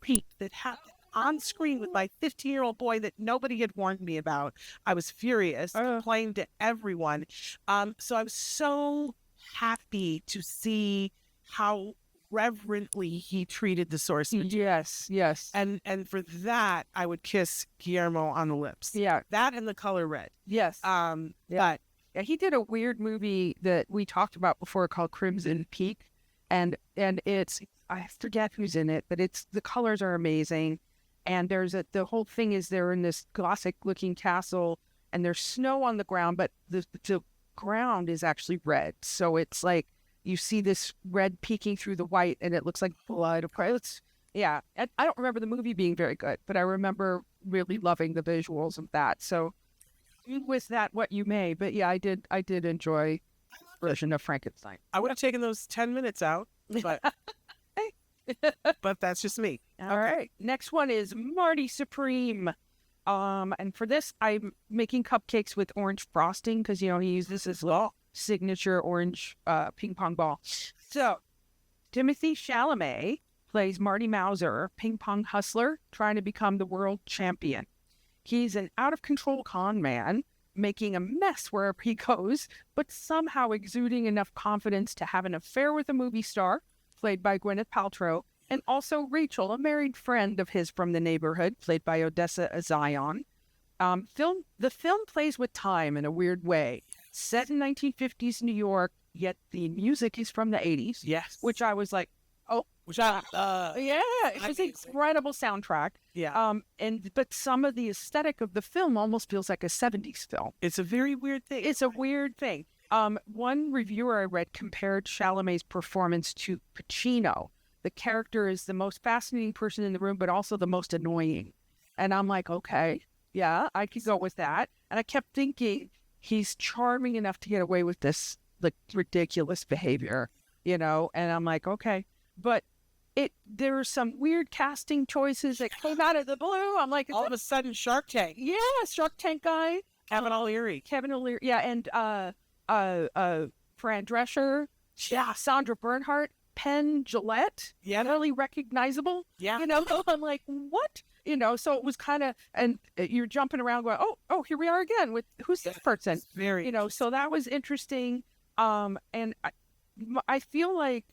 peep that happened on screen with my 15-year-old boy that nobody had warned me about. I was furious, complained to everyone. So I was so happy to see how reverently he treated the source material. Yes. And for that, I would kiss Guillermo on the lips. Yeah. That and the color red. Yes. But he did a weird movie that we talked about before called Crimson Peak. And it's, I forget who's in it, but the colors are amazing. And the whole thing is they're in this Gothic looking castle, and there's snow on the ground, but the ground is actually red. So it's like you see this red peeking through the white, and it looks like blood. Yeah. I don't remember the movie being very good, but I remember really loving the visuals of that. So with that, what you may, but yeah, I did enjoy the version of Frankenstein. I would have taken those 10 minutes out, but but that's just me. All right. Next one is Marty Supreme. And for this, I'm making cupcakes with orange frosting because, he uses his signature orange ping pong ball. So, Timothy Chalamet plays Marty Mauser, ping pong hustler, trying to become the world champion. He's an out-of-control con man, making a mess wherever he goes, but somehow exuding enough confidence to have an affair with a movie star, played by Gwyneth Paltrow, and also Rachel, a married friend of his from the neighborhood, played by Odessa Zion. The film plays with time in a weird way. Set in 1950s New York, yet the music is from the 80s. Yes. Which I was like, yeah, it was an incredible soundtrack. Yeah. But some of the aesthetic of the film almost feels like a 70s film. It's a very weird thing. It's a weird thing. One reviewer I read compared Chalamet's performance to Pacino. The character is the most fascinating person in the room, but also the most annoying. And I'm like, okay, yeah, I could go with that. And I kept thinking, he's charming enough to get away with this like ridiculous behavior, and I'm like, okay. But there were some weird casting choices that came out of the blue. I'm like, all of a sudden, Shark Tank. Yeah, Shark Tank guy. Kevin O'Leary. Yeah, and Fran Drescher Sandra Bernhardt, Penn Jillette, really recognizable. Yeah. I'm like, what? So it was kind of, and you're jumping around going, oh, here we are again with who's this person? Very. So that was interesting. And I feel like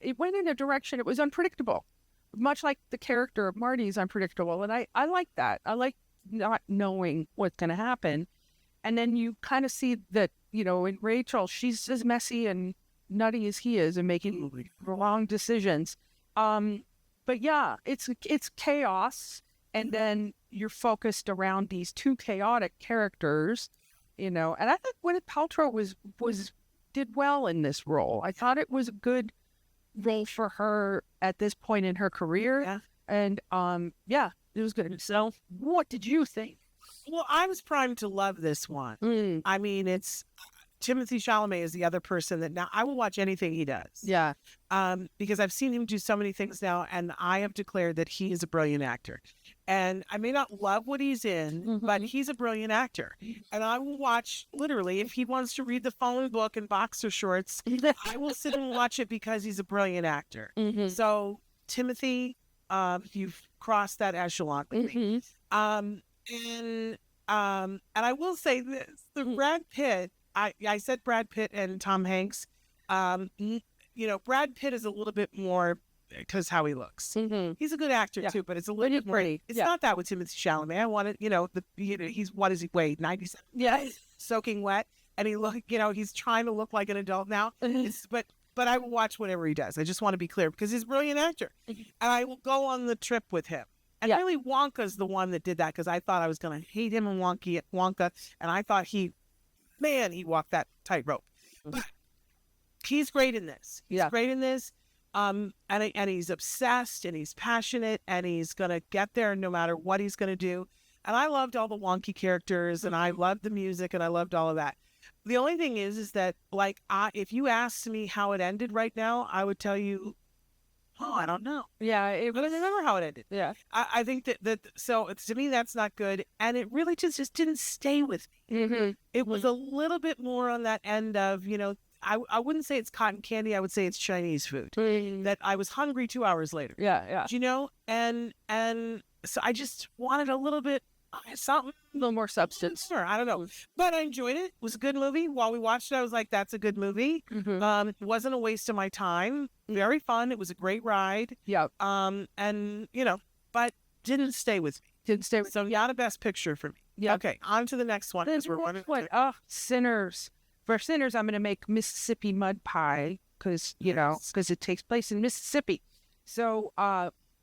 it went in a direction, it was unpredictable, much like the character of Marty is unpredictable. And I like that. I like not knowing what's going to happen. And then you kind of see that, in Rachel, she's as messy and nutty as he is and making wrong decisions. But yeah, it's chaos. And then you're focused around these two chaotic characters, and I think Gwyneth Paltrow did well in this role. I thought it was a good role for her at this point in her career. Yeah. And it was good. So what did you think? Well, I was primed to love this one. I mean, it's Timothée Chalamet is the other person that now I will watch anything he does. Yeah. Because I've seen him do so many things now, and I have declared that he is a brilliant actor. And I may not love what he's in, but he's a brilliant actor. And I will watch, literally, if he wants to read the following book in boxer shorts, I will sit and watch it because he's a brilliant actor. So, Timothy, you've crossed that echelon with me. And I will say this, the Brad Pitt, I said Brad Pitt and Tom Hanks. Brad Pitt is a little bit more because how he looks. He's a good actor too, but it's a little bit more. It's not that with Timothée Chalamet. I wanted, he's what does he weigh? 97. Yeah, soaking wet, and he's trying to look like an adult now. But I will watch whatever he does. I just want to be clear because he's a brilliant actor, and I will go on the trip with him. And really, Wonka's the one that did that because I thought I was going to hate him and Wonka, and I thought he walked that tightrope. But he's great in this. He's great in this. And he's obsessed and he's passionate and he's going to get there no matter what he's going to do. And I loved all the wonky characters and I loved the music and I loved all of that. The only thing is that if you asked me how it ended right now, I would tell you, I don't know. Yeah. I don't remember how it ended. Yeah. I think so to me, that's not good. And it really just didn't stay with me. It was a little bit more on that end of, I wouldn't say it's cotton candy. I would say it's Chinese food. That I was hungry 2 hours later. Yeah. And so I just wanted a little bit something, a little more substance. Sure, I don't know, but I enjoyed it. It was a good movie. While we watched it, I was like, "That's a good movie." It wasn't a waste of my time. Very fun. It was a great ride. Yeah. And but didn't stay with me. So not a best picture for me. Yeah. Okay, on to the next one. Sinners. For Sinners, I'm going to make Mississippi Mud Pie because it takes place in Mississippi. So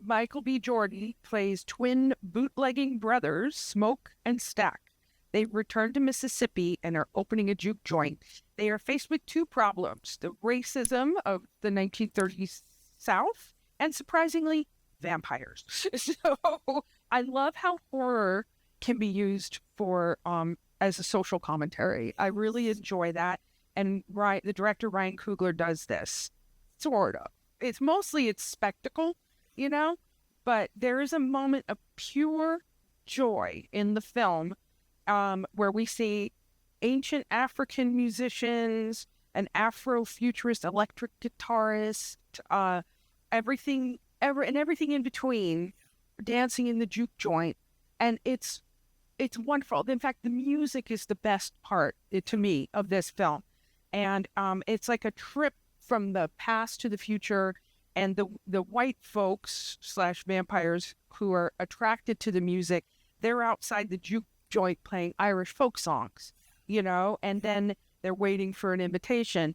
Michael B. Jordan plays twin bootlegging brothers, Smoke and Stack. They return to Mississippi and are opening a juke joint. They are faced with two problems, the racism of the 1930s South and, surprisingly, vampires. So I love how horror can be used for as a social commentary. I really enjoy that. And the director Ryan Coogler does this, sort of. It's spectacle, but there is a moment of pure joy in the film where we see ancient African musicians, an Afrofuturist electric guitarist, everything in between, dancing in the juke joint. And it's wonderful. In fact, the music is the best part to me of this film. And it's like a trip from the past to the future. And the white folks / vampires who are attracted to the music, they're outside the juke joint playing Irish folk songs, and then they're waiting for an invitation.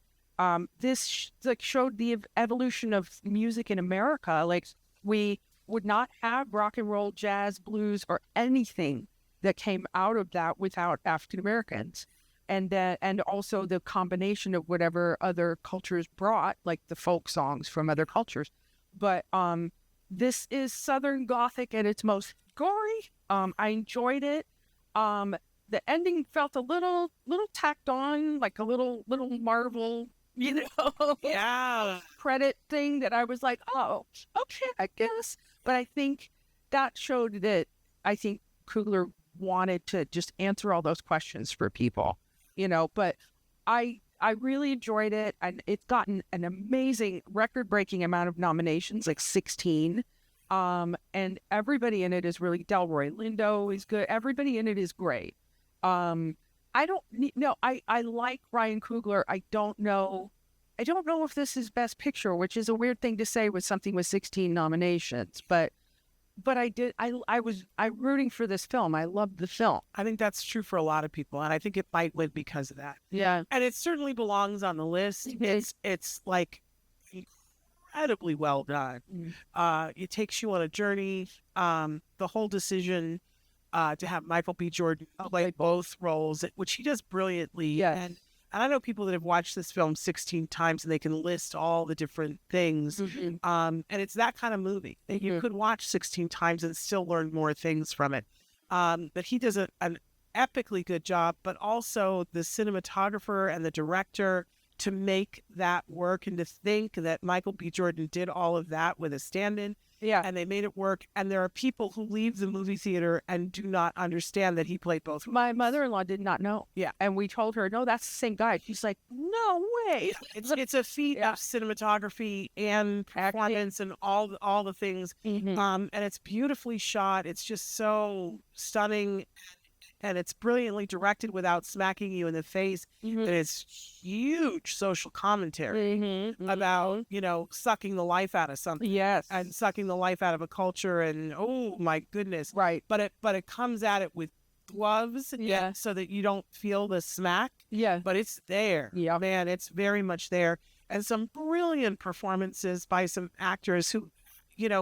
This showed the evolution of music in America. Like, we would not have rock and roll, jazz, blues, or anything that came out of that without African Americans, and also the combination of whatever other cultures brought, like the folk songs from other cultures. But this is Southern Gothic at its most gory. I enjoyed it. The ending felt a little tacked on, like a little Marvel, credit thing that I was like, oh, okay, I guess. But I think that showed that Coogler wanted to just answer all those questions for people, but I I really enjoyed it, and it's gotten an amazing record-breaking amount of nominations, like 16. And everybody in it is really, Delroy Lindo is good. Everybody in it is great. I don't know. I like Ryan Coogler. I don't know if this is Best Picture, which is a weird thing to say with something with 16 nominations, but I'm rooting for this film. I love the film. I think that's true for a lot of people, and I think it might win because of that. Yeah. And it certainly belongs on the list. It's like incredibly well done. It takes you on a journey. The whole decision to have Michael B. Jordan play both roles, which he does brilliantly. Yes. And I know people that have watched this film 16 times and they can list all the different things. And it's that kind of movie that you could watch 16 times and still learn more things from it. But he does an epically good job, but also the cinematographer and the director to make that work, and to think that Michael B. Jordan did all of that with a stand-in. Yeah. And they made it work. And there are people who leave the movie theater and do not understand that he played both roles. My mother-in-law did not know. Yeah. And we told her, no, that's the same guy. She's like, no way. It's a feat of cinematography and performance and all the things. And it's beautifully shot. It's just so stunning. And it's brilliantly directed without smacking you in the face. And it's huge social commentary about, sucking the life out of something. Yes. And sucking the life out of a culture. And oh my goodness. Right. But it comes at it with gloves. Yeah. So that you don't feel the smack. Yeah. But it's there. Yeah. Man, it's very much there. And some brilliant performances by some actors who,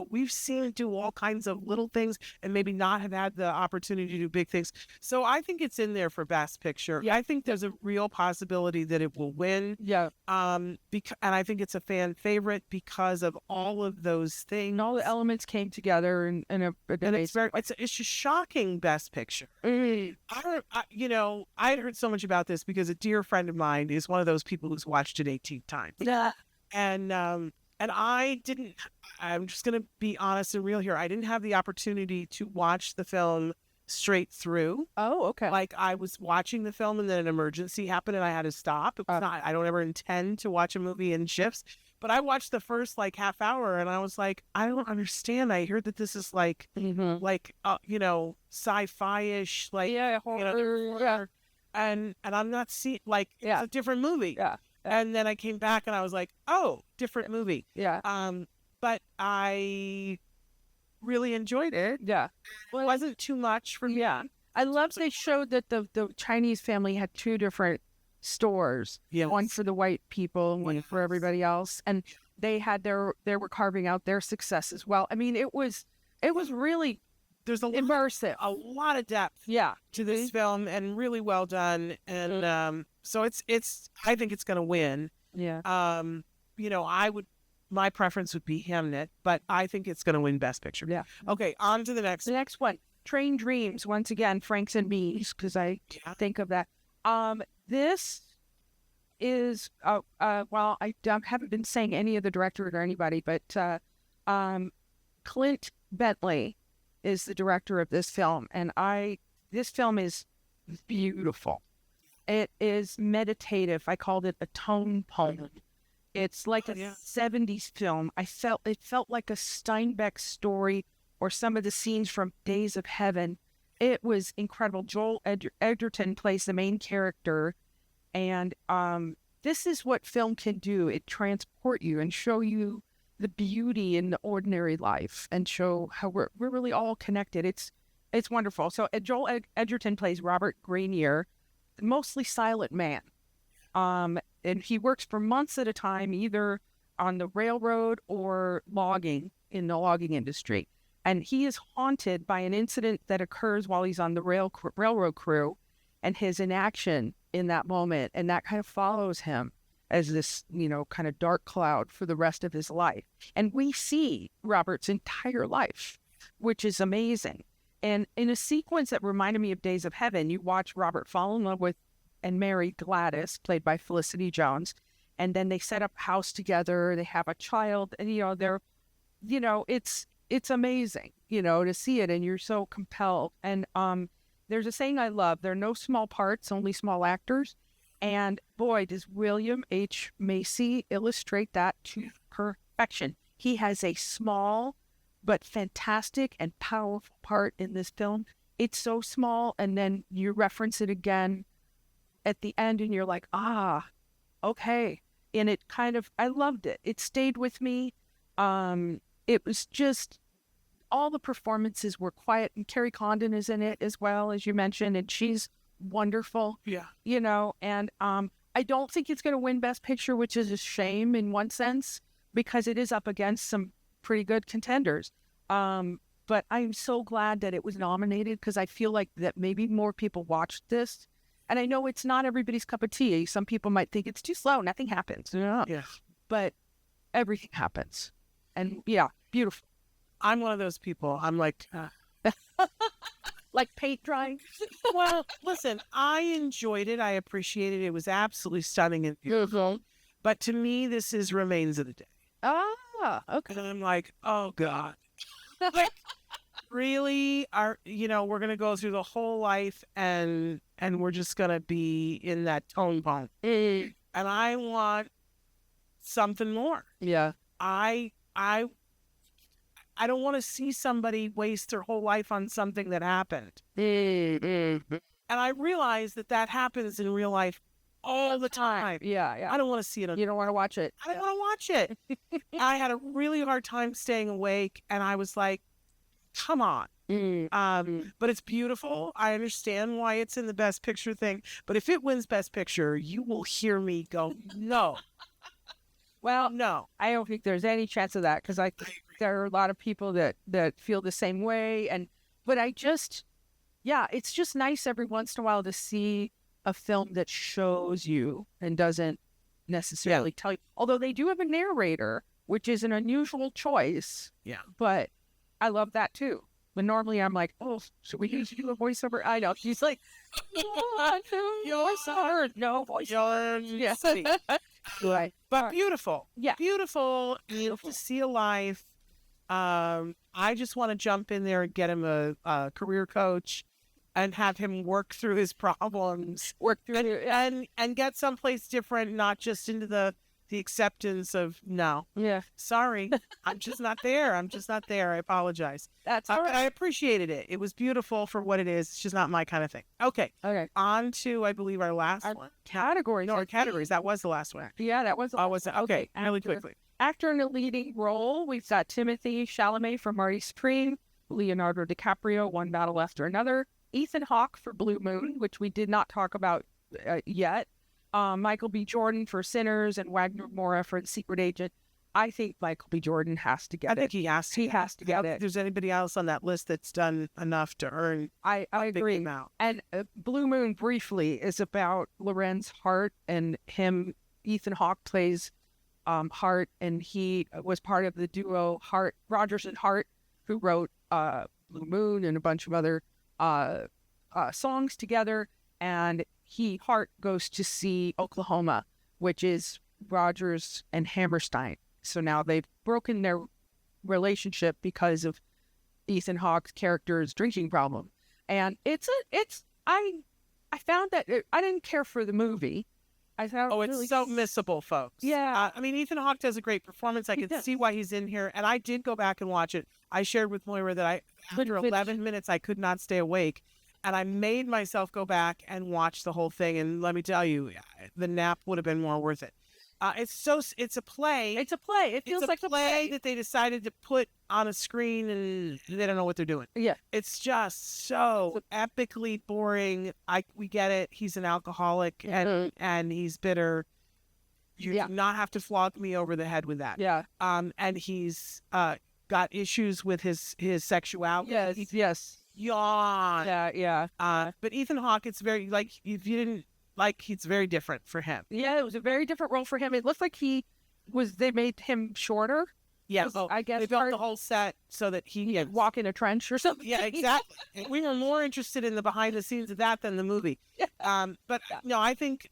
we've seen do all kinds of little things and maybe not have had the opportunity to do big things. So I think it's in there for Best Picture. Yeah. I think there's a real possibility that it will win. Yeah. And I think it's a fan favorite because of all of those things. And all the elements came together in a and it's just shocking Best Picture. I had heard so much about this because a dear friend of mine is one of those people who's watched it 18 times. Yeah. And I'm just going to be honest and real here. I didn't have the opportunity to watch the film straight through. Oh, okay. Like, I was watching the film and then an emergency happened and I had to stop. It was I don't ever intend to watch a movie in shifts, but I watched the first half hour and I was like, I don't understand. I heard that this is sci-fi-ish, horror. And I'm not seeing, it's a different movie. Yeah. And then I came back and I was like, oh, different movie. Yeah. But I really enjoyed it. Yeah. Well, it wasn't too much for me. Yeah. I love they showed that the Chinese family had two different stores. Yes. One for the white people and one for everybody else. And they were carving out their success as well. I mean, it was really there's immersive. A lot of depth to this film and really well done. And so I think it's going to win. Yeah. My preference would be Hamnet, but I think it's going to win Best Picture. Yeah. Okay, on to the next one. Train Dreams, once again, Franks and Beans, because I think of that. This is, well, I haven't been saying any of the director or anybody, but Clint Bentley is the director of this film, and this film is beautiful. It is meditative. I called it a tone poem. It's like a 70s film. It felt like a Steinbeck story or some of the scenes from Days of Heaven. It was incredible. Joel Edgerton plays the main character, and this is what film can do. It transport you and show you the beauty in the ordinary life and show how we're really all connected. It's wonderful. So Joel Edgerton plays Robert Grenier, mostly silent man. And he works for months at a time, either on the railroad or logging in the logging industry. And he is haunted by an incident that occurs while he's on the railroad crew and his inaction in that moment. And that kind of follows him as this, kind of dark cloud for the rest of his life. And we see Robert's entire life, which is amazing. And in a sequence that reminded me of Days of Heaven, you watch Robert fall in love with and marry Gladys, played by Felicity Jones. And then they set up a house together. They have a child, and, it's amazing, to see it, and you're so compelled. And there's a saying I love: there are no small parts, only small actors. And boy, does William H. Macy illustrate that to perfection. He has a small but fantastic and powerful part in this film. It's so small, and then you reference it again at the end, and you're like, okay. And it kind of, I loved it. It stayed with me. It was just, all the performances were quiet, and Carrie Condon is in it as well, as you mentioned, and she's wonderful. Yeah. You know, and I don't think it's going to win Best Picture, which is a shame in one sense, because it is up against some pretty good contenders. But I'm so glad that it was nominated, because I feel like that maybe more people watched this. And I know it's not everybody's cup of tea. Some people might think it's too slow. Nothing happens. Yeah. But everything happens. And yeah, beautiful. I'm one of those people. I'm like, Like paint drying. well, listen, I enjoyed it. I appreciated it. It was absolutely stunning and beautiful. But to me, this is Remains of the Day. Okay. And I'm like, oh God. Like, really? We're gonna go through the whole life and we're just gonna be in that tone bone. And I want something more. Yeah. I don't want to see somebody waste their whole life on something that happened. And I realize that happens in real life all the time. Yeah. I don't want to see it. You don't want to watch it. I don't want to watch it. I had a really hard time staying awake, and I was like, come on. But it's beautiful. I understand why it's in the Best Picture thing. But if it wins Best Picture, you will hear me go, no. Well, No. I don't think there's any chance of that, because I think there are a lot of people that feel the same way. But it's just nice every once in a while to see a film that shows you and doesn't necessarily tell you. Although they do have a narrator, which is an unusual choice. Yeah. But I love that too. But normally I'm like, oh, should we use you a voiceover? I know. She's like, voiceover. No voiceover. Yes. Right. But beautiful. Yeah. Beautiful. To see a life. I just want to jump in there and get him a career coach and have him work through his problems. And get someplace different, not just into the acceptance of, no. Yeah. Sorry. I'm just not there. I apologize. That's all right. I appreciated it. It was beautiful for what it is. It's just not my kind of thing. Okay. On to, I believe, our last one. Categories. No, our categories. That was the last one. Yeah, that was the Oh, was it? Okay. Really quickly. Actor in a leading role, we've got Timothy Chalamet for Marty Supreme, Leonardo DiCaprio, One Battle After Another, Ethan Hawke for Blue Moon, which we did not talk about yet, Michael B. Jordan for Sinners, and Wagner Moura for The Secret Agent. I think Michael B. Jordan has to get it. I think he has to. He has to get it. If there's anybody else on that list that's done enough to earn I agree. amount. And Blue Moon, briefly, is about Lorenz Hart and him. Ethan Hawke plays Hart, and he was part of the duo Rogers and Hart, who wrote Blue Moon and a bunch of other songs together. And Hart goes to see Oklahoma, which is Rogers and Hammerstein. So now they've broken their relationship because of Ethan Hawke's character's drinking problem. And I found that I didn't care for the movie. I thought, it's really so missable, folks. Yeah. I mean, Ethan Hawke does a great performance. I can see why he's in here. And I did go back and watch it. I shared with Moira that after 11 minutes, I could not stay awake. And I made myself go back and watch the whole thing. And let me tell you, the nap would have been more worth it. It's a play. It's a play. It feels like a play that they decided to put on a screen, and they don't know what they're doing. Yeah. It's just so epically boring. We get it. He's an alcoholic and he's bitter. You do not have to flog me over the head with that. Yeah. And he's got issues with his sexuality. Yes. Yawn. Yeah. But Ethan Hawke, it's very, like, if you didn't, like, it's very different for him. Yeah, it was a very different role for him. It looked like they made him shorter. Yeah, I guess they built the whole set so that he could walk in a trench or something. Yeah, exactly. And we were more interested in the behind the scenes of that than the movie. But no, I think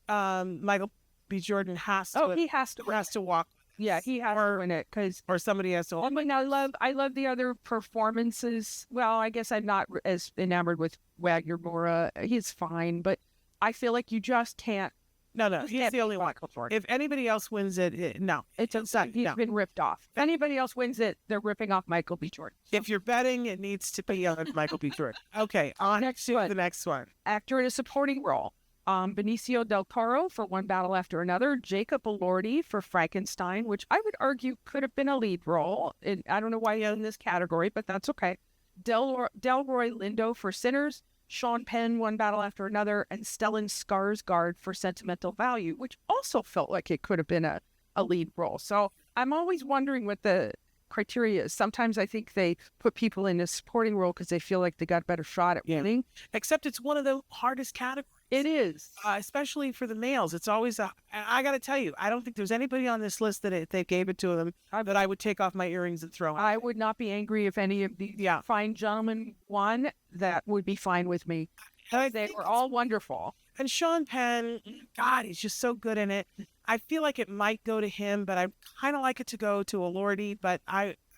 Michael B. Jordan has to. He has to walk. Yeah, he has to win it, or somebody has to. I mean, I love the other performances. Well, I guess I'm not as enamored with Wagner Moura. He's fine, but I feel like you just can't. No, he's the only one. Michael Jordan. If anybody else wins it, no. It's insane. He's been ripped off. If anybody else wins it, they're ripping off Michael B. Jordan. If you're betting, it needs to be on Michael B. Jordan. Okay, on Next to one. the next one. Actor in a supporting role. Benicio del Toro for One Battle After Another. Jacob Elordi for Frankenstein, which I would argue could have been a lead role. I don't know why he's in this category, but that's okay. Delroy Lindo for Sinners. Sean Penn, One Battle After Another, and Stellan Skarsgård for Sentimental Value, which also felt like it could have been a lead role. So I'm always wondering what the criteria is. Sometimes I think they put people in a supporting role because they feel like they got a better shot at winning. Except it's one of the hardest categories. It is. Especially for the males. It's always, I got to tell you, I don't think there's anybody on this list that if they gave it to them that I would take off my earrings and throw. I would not be angry if any of these fine gentlemen won. That would be fine with me. They were all wonderful. And Sean Penn, God, he's just so good in it. I feel like it might go to him, but I kind of like it to go to Elordi. But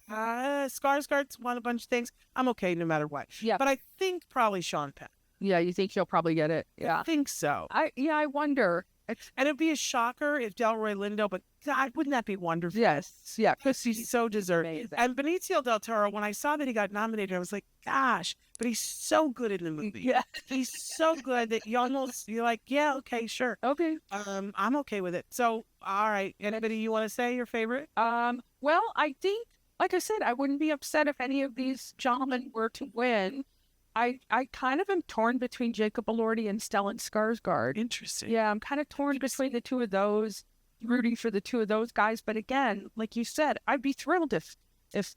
Skarsgård's won a bunch of things. I'm okay no matter what. Yeah. But I think probably Sean Penn. Yeah, you think she'll probably get it? Yeah, I think so. I wonder. And it'd be a shocker if Delroy Lindo, but God, wouldn't that be wonderful? Yes, yeah, because he's so deserving. And Benicio del Toro, when I saw that he got nominated, I was like, gosh, but he's so good in the movie. Yeah, he's so good that you're like, yeah, okay, sure, okay, I'm okay with it. So, all right, anybody you want to say your favorite? Well, I think, like I said, I wouldn't be upset if any of these gentlemen were to win. I kind of am torn between Jacob Elordi and Stellan Skarsgård. Interesting. Yeah, I'm kind of torn between the two of those, rooting for the two of those guys. But again, like you said, I'd be thrilled if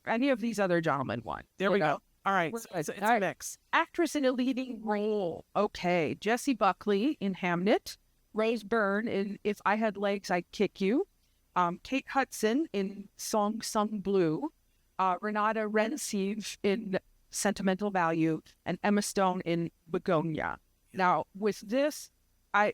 any of these other gentlemen won. There we go. All right, so it's a mix. Actress in a leading role. Okay, Jessie Buckley in Hamnet, Rose Byrne in If I Had Legs, I'd Kick You, Kate Hudson in Song Sung Blue, Renata Rensive in Sentimental Value, and Emma Stone in Begonia. Now, with this,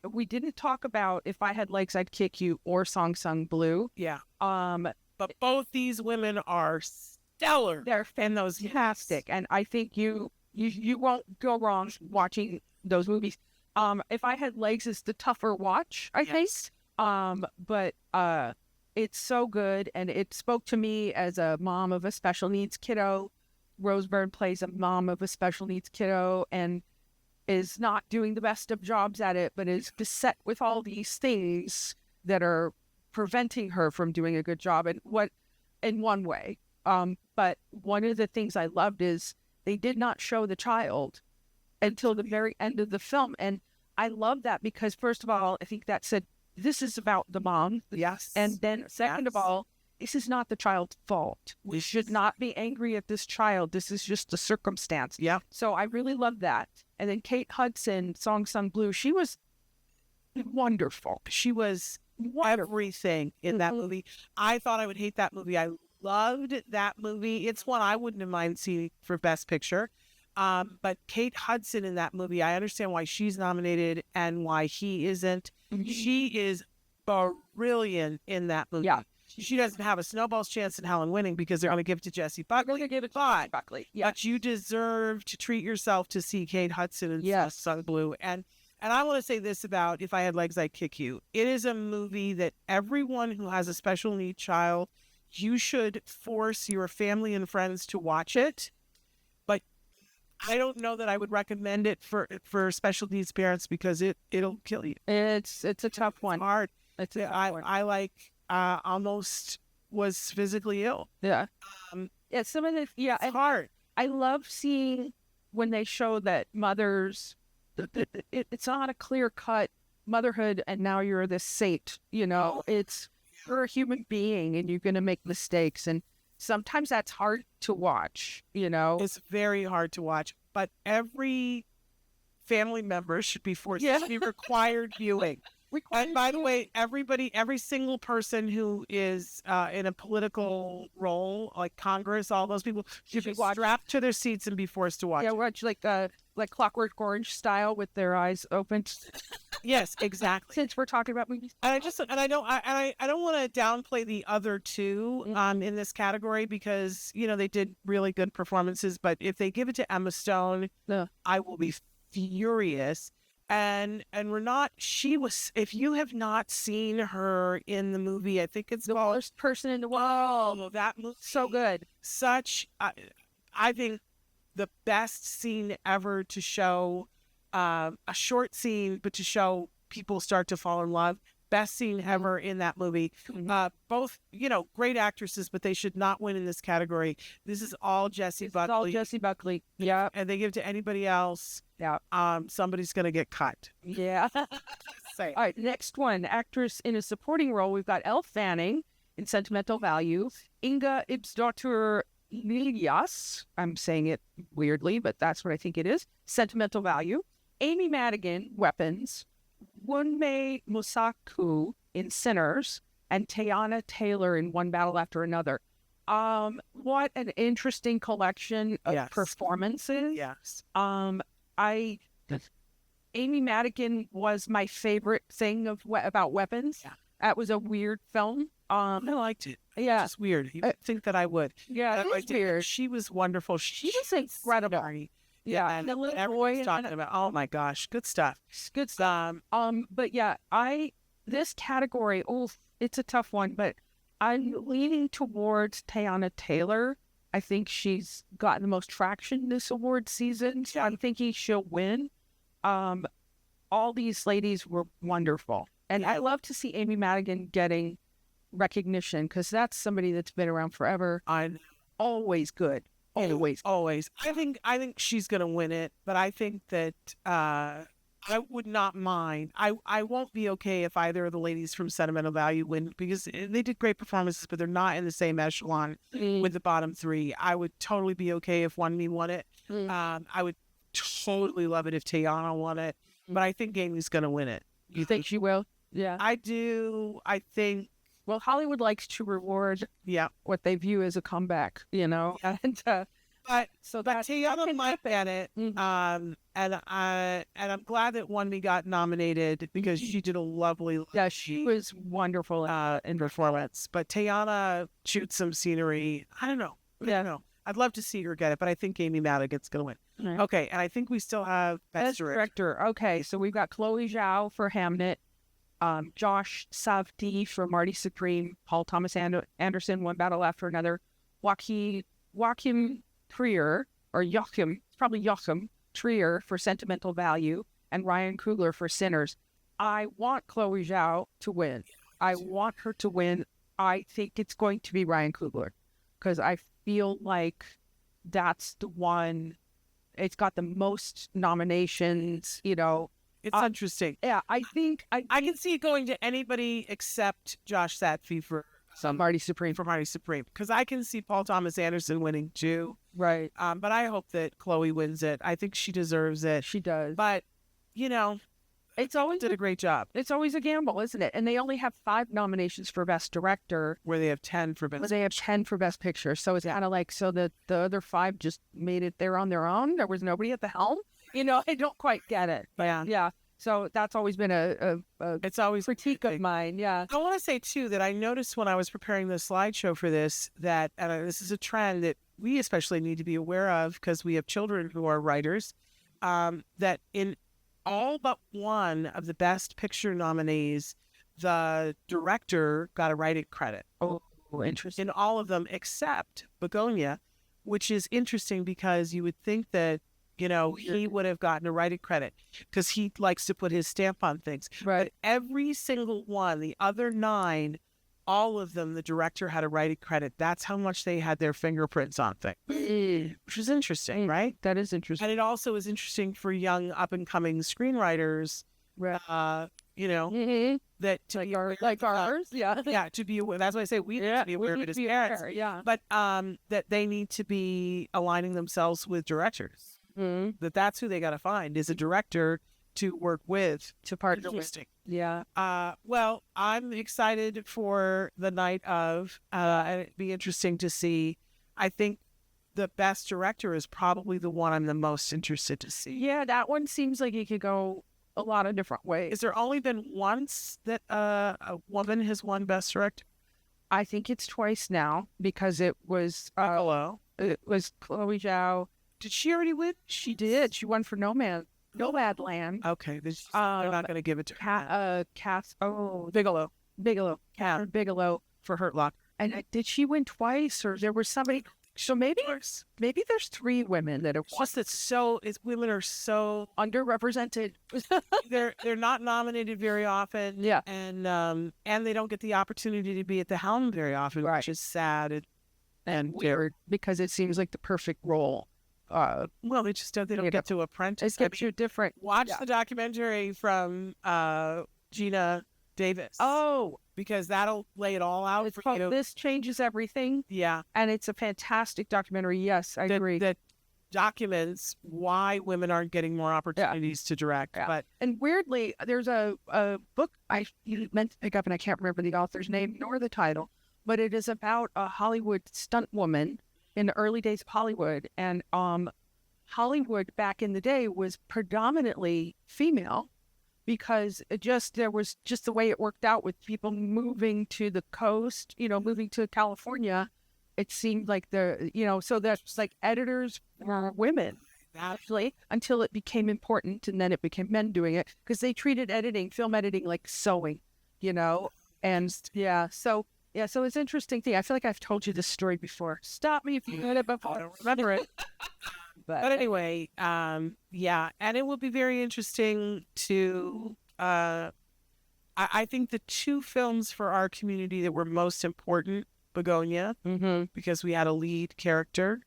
we didn't talk about If I Had Legs, I'd Kick You or Song Sung Blue. Yeah. But both these women are stellar. They're fantastic, and I think you won't go wrong watching those movies. If I Had Legs is the tougher watch, I think. But it's so good, and it spoke to me as a mom of a special needs kiddo. Rose Byrne plays a mom of a special needs kiddo and is not doing the best of jobs at it, but is beset with all these things that are preventing her from doing a good job in one way. But one of the things I loved is they did not show the child until the very end of the film. And I love that because, first of all, I think that said, this is about the mom. Yes. And then second of all, this is not the child's fault. We should not be angry at this child. This is just a circumstance. Yeah. So I really love that. And then Kate Hudson, Song Sung Blue, she was wonderful. She was everything in that movie. I thought I would hate that movie. I loved that movie. It's one I wouldn't have mind seeing for Best Picture. But Kate Hudson in that movie, I understand why she's nominated and why he isn't. Mm-hmm. She is brilliant in that movie. Yeah. She doesn't have a snowball's chance in hell in winning because they're going to give it to Jessie Buckley. They're going to give it to Buckley. Yeah. But you deserve to treat yourself to see Kate Hudson in Song Blue. And I want to say this about If I Had Legs, I'd Kick You. It is a movie that everyone who has a special need child, you should force your family and friends to watch it. But I don't know that I would recommend it for special needs parents because it'll kill you. It's a tough one. It's hard. It's a tough one. I almost was physically ill. Yeah. Some of the it's hard. I love seeing when they show that mothers, it's not a clear cut motherhood and now you're this saint, you're a human being and you're going to make mistakes. And sometimes that's hard to watch, It's very hard to watch, but every family member should be forced to be required viewing. And by the way, every single person who is in a political role, like Congress, all those people should be strapped to their seats and be forced to watch. Yeah, watch like Clockwork Orange style with their eyes open. Yes, exactly. Since we're talking about movies, and I don't want to downplay the other two in this category because they did really good performances. But if they give it to Emma Stone, I will be furious. Renat, she was, if you have not seen her in the movie, I think it's The called, worst person in the world. oh, that movie, So good. such, I think the best scene ever to show, a short scene, but to show people start to fall in love. Best scene ever in that movie. Both, great actresses, but they should not win in this category. This is all Jessie Buckley. All Jessie Buckley. Yeah. And they give to anybody else, Yeah. somebody's going to get cut. Yeah. Say. All right, next one. Actress in a supporting role. We've got Elle Fanning in Sentimental Value. Inga Ibsdottir Elias. I'm saying it weirdly, but that's what I think it is. Sentimental Value. Amy Madigan, Weapons. Wunmi Mosaku in Sinners. And Teyana Taylor in One Battle After Another. What an interesting collection of performances. Yes. Amy Madigan was my favorite thing about Weapons. Yeah. That was a weird film. I liked it. Yeah. It's just weird. You would think that I would. Yeah, it was weird. She was wonderful. She was incredible. Yeah, and the little everyone's boy talking about. Oh my gosh, good stuff. Good stuff. But yeah, this category. Oh, it's a tough one, but I'm leaning towards Teyana Taylor. I think she's gotten the most traction this award season, so I'm thinking she'll win. All these ladies were wonderful, and I love to see Amy Madigan getting recognition because that's somebody that's been around forever. Always good. Always. I think she's gonna win it, but I think that I would not mind. I won't be okay if either of the ladies from Sentimental Value win because they did great performances, but they're not in the same echelon with the bottom three. I would totally be okay if Wunmi won it. I would totally love it if Teyana won it, but I think Amy's gonna win it. You think she will? Yeah, I do. I think. Well, Hollywood likes to reward what they view as a comeback, and but so that Teyana might get it. And I'm glad that Wunmi got nominated because she did a lovely. Yeah, she was wonderful in performance. But Teyana shoots some scenery. I don't know. I'd love to see her get it, but I think Amy Madigan's going to win. Right. Okay, and I think we still have Best Director. Okay, so we've got Chloe Zhao for Hamnet, Josh Savdi for Marty Supreme, Paul Thomas Anderson, One Battle After Another, Joachim Trier, or Joachim, it's probably Joachim Trier for Sentimental Value, and Ryan Coogler for Sinners. I want Chloe Zhao to win. I want her to win. I think it's going to be Ryan Coogler because I feel like that's the one. It's got the most nominations, It's interesting. Yeah, I think I can see it going to anybody except Josh Satfi for Marty Supreme. Because I can see Paul Thomas Anderson winning too. Right. But I hope that Chloe wins it. I think she deserves it. She does. But, it's always did a great job. It's always a gamble, isn't it? And they only have 5 nominations for Best Director. Where they have 10 for Best Picture. They have 10 for Best Picture. So it's kind of like, so the other 5 just made it there on their own. There was nobody at the helm. I don't quite get it. But yeah. So that's always been it's always critique of mine. Yeah. I want to say too that I noticed when I was preparing the slideshow for this that this is a trend that we especially need to be aware of because we have children who are writers. That in all but one of the Best Picture nominees, the director got a writing credit. Oh, interesting. In all of them except Begonia, which is interesting because you would think that he would have gotten a writing credit because he likes to put his stamp on things. Right. But every single one, the other 9, all of them, the director had a writing credit. That's how much they had their fingerprints on things, which is interesting, right? That is interesting. And it also is interesting for young up-and-coming screenwriters, right. That like ours, yeah, to be aware. That's why I say we need to be aware of it as parents. But that they need to be aligning themselves with directors. Mm-hmm. That's who they got to find is a director to work with to partner with. Yeah. Well, I'm excited for the night of, and it'd be interesting to see. I think the Best Director is probably the one I'm the most interested to see. Yeah, that one seems like it could go a lot of different ways. Is there only been once that a woman has won Best Director? I think it's twice now because it was Hello. It was Chloe Zhao. Did she already win? She did. She won for No Man. Nomadland. Okay, they're not going to give it to her. Bigelow. Bigelow. Yeah. Catherine Bigelow. For Hurt Locker. And did she win twice, or there was somebody? So maybe there's 3 women that have won. Just women are so Underrepresented. they're not nominated very often. Yeah. And they don't get the opportunity to be at the helm very often, Right. which is sad and Weird, because it seems like the perfect role. Well, they just don't get to apprentice. It gives you different. Watch the documentary from Gina Davis. Oh, because that'll lay it all out it's for called you. This Changes Everything. Yeah. And it's a fantastic documentary. Yes, I agree. That documents why women aren't getting more opportunities to direct. Yeah. But And weirdly, there's a book I meant to pick up, and I can't remember the author's name nor the title, but it is about a Hollywood stunt woman in the early days of Hollywood. And Hollywood back in the day was predominantly female, because there was just the way it worked out with people moving to the coast, moving to California. It seemed like so that's like editors were women, actually, until it became important, and then it became men doing it, because they treated film editing like sewing, and so it's an interesting thing. I feel like I've told you this story before. Stop me if you've heard it before. I don't remember it. But anyway, and it will be very interesting to, I think the 2 films for our community that were most important, Begonia, because we had a lead character,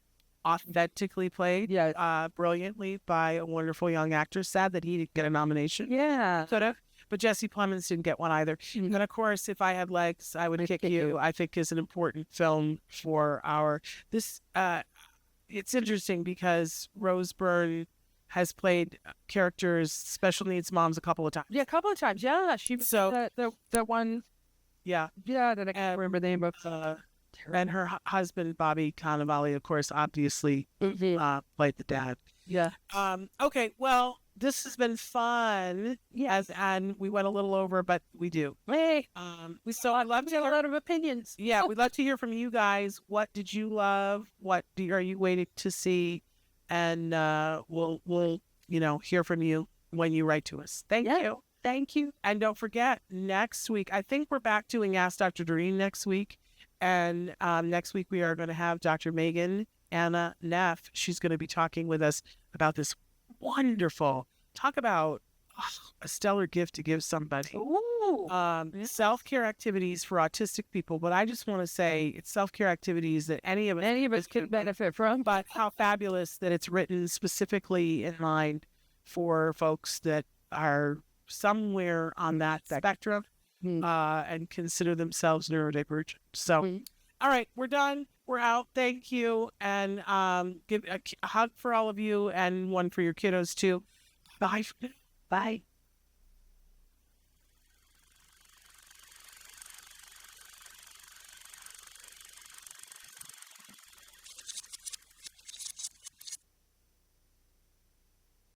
authentically played brilliantly by a wonderful young actor. Sad that he didn't get a nomination. Yeah. Could have. But Jesse Plemons didn't get one either. And of course, If I Had Legs, I Would Kick You, I think is an important film for it's interesting because Rose Byrne has played characters, special needs moms, a couple of times. Yeah, a couple of times. Yeah, she was the one. Yeah. Yeah, that I can't remember the name of. And her husband, Bobby Cannavale, of course, obviously played the dad. Yeah. Okay, well, this has been fun. Yes. And we went a little over, but we do. Hey. I love to hear a lot of opinions. Yeah, we'd love to hear from you guys. What did you love? What are you waiting to see? And we'll hear from you when you write to us. Thank you. Thank you. And don't forget, next week, I think we're back doing Ask Dr. Doreen next week. And next week we are going to have Dr. Megan Anna Neff. She's going to be talking with us about this talk about a stellar gift to give somebody. Ooh. Self-care activities for autistic people. But I just want to say it's self-care activities that any of us can benefit from. But how fabulous that it's written specifically in mind for folks that are somewhere on that spectrum and consider themselves neurodivergent. So, all right, we're done. We're out. Thank you. And give a hug for all of you and one for your kiddos too. Bye. Bye.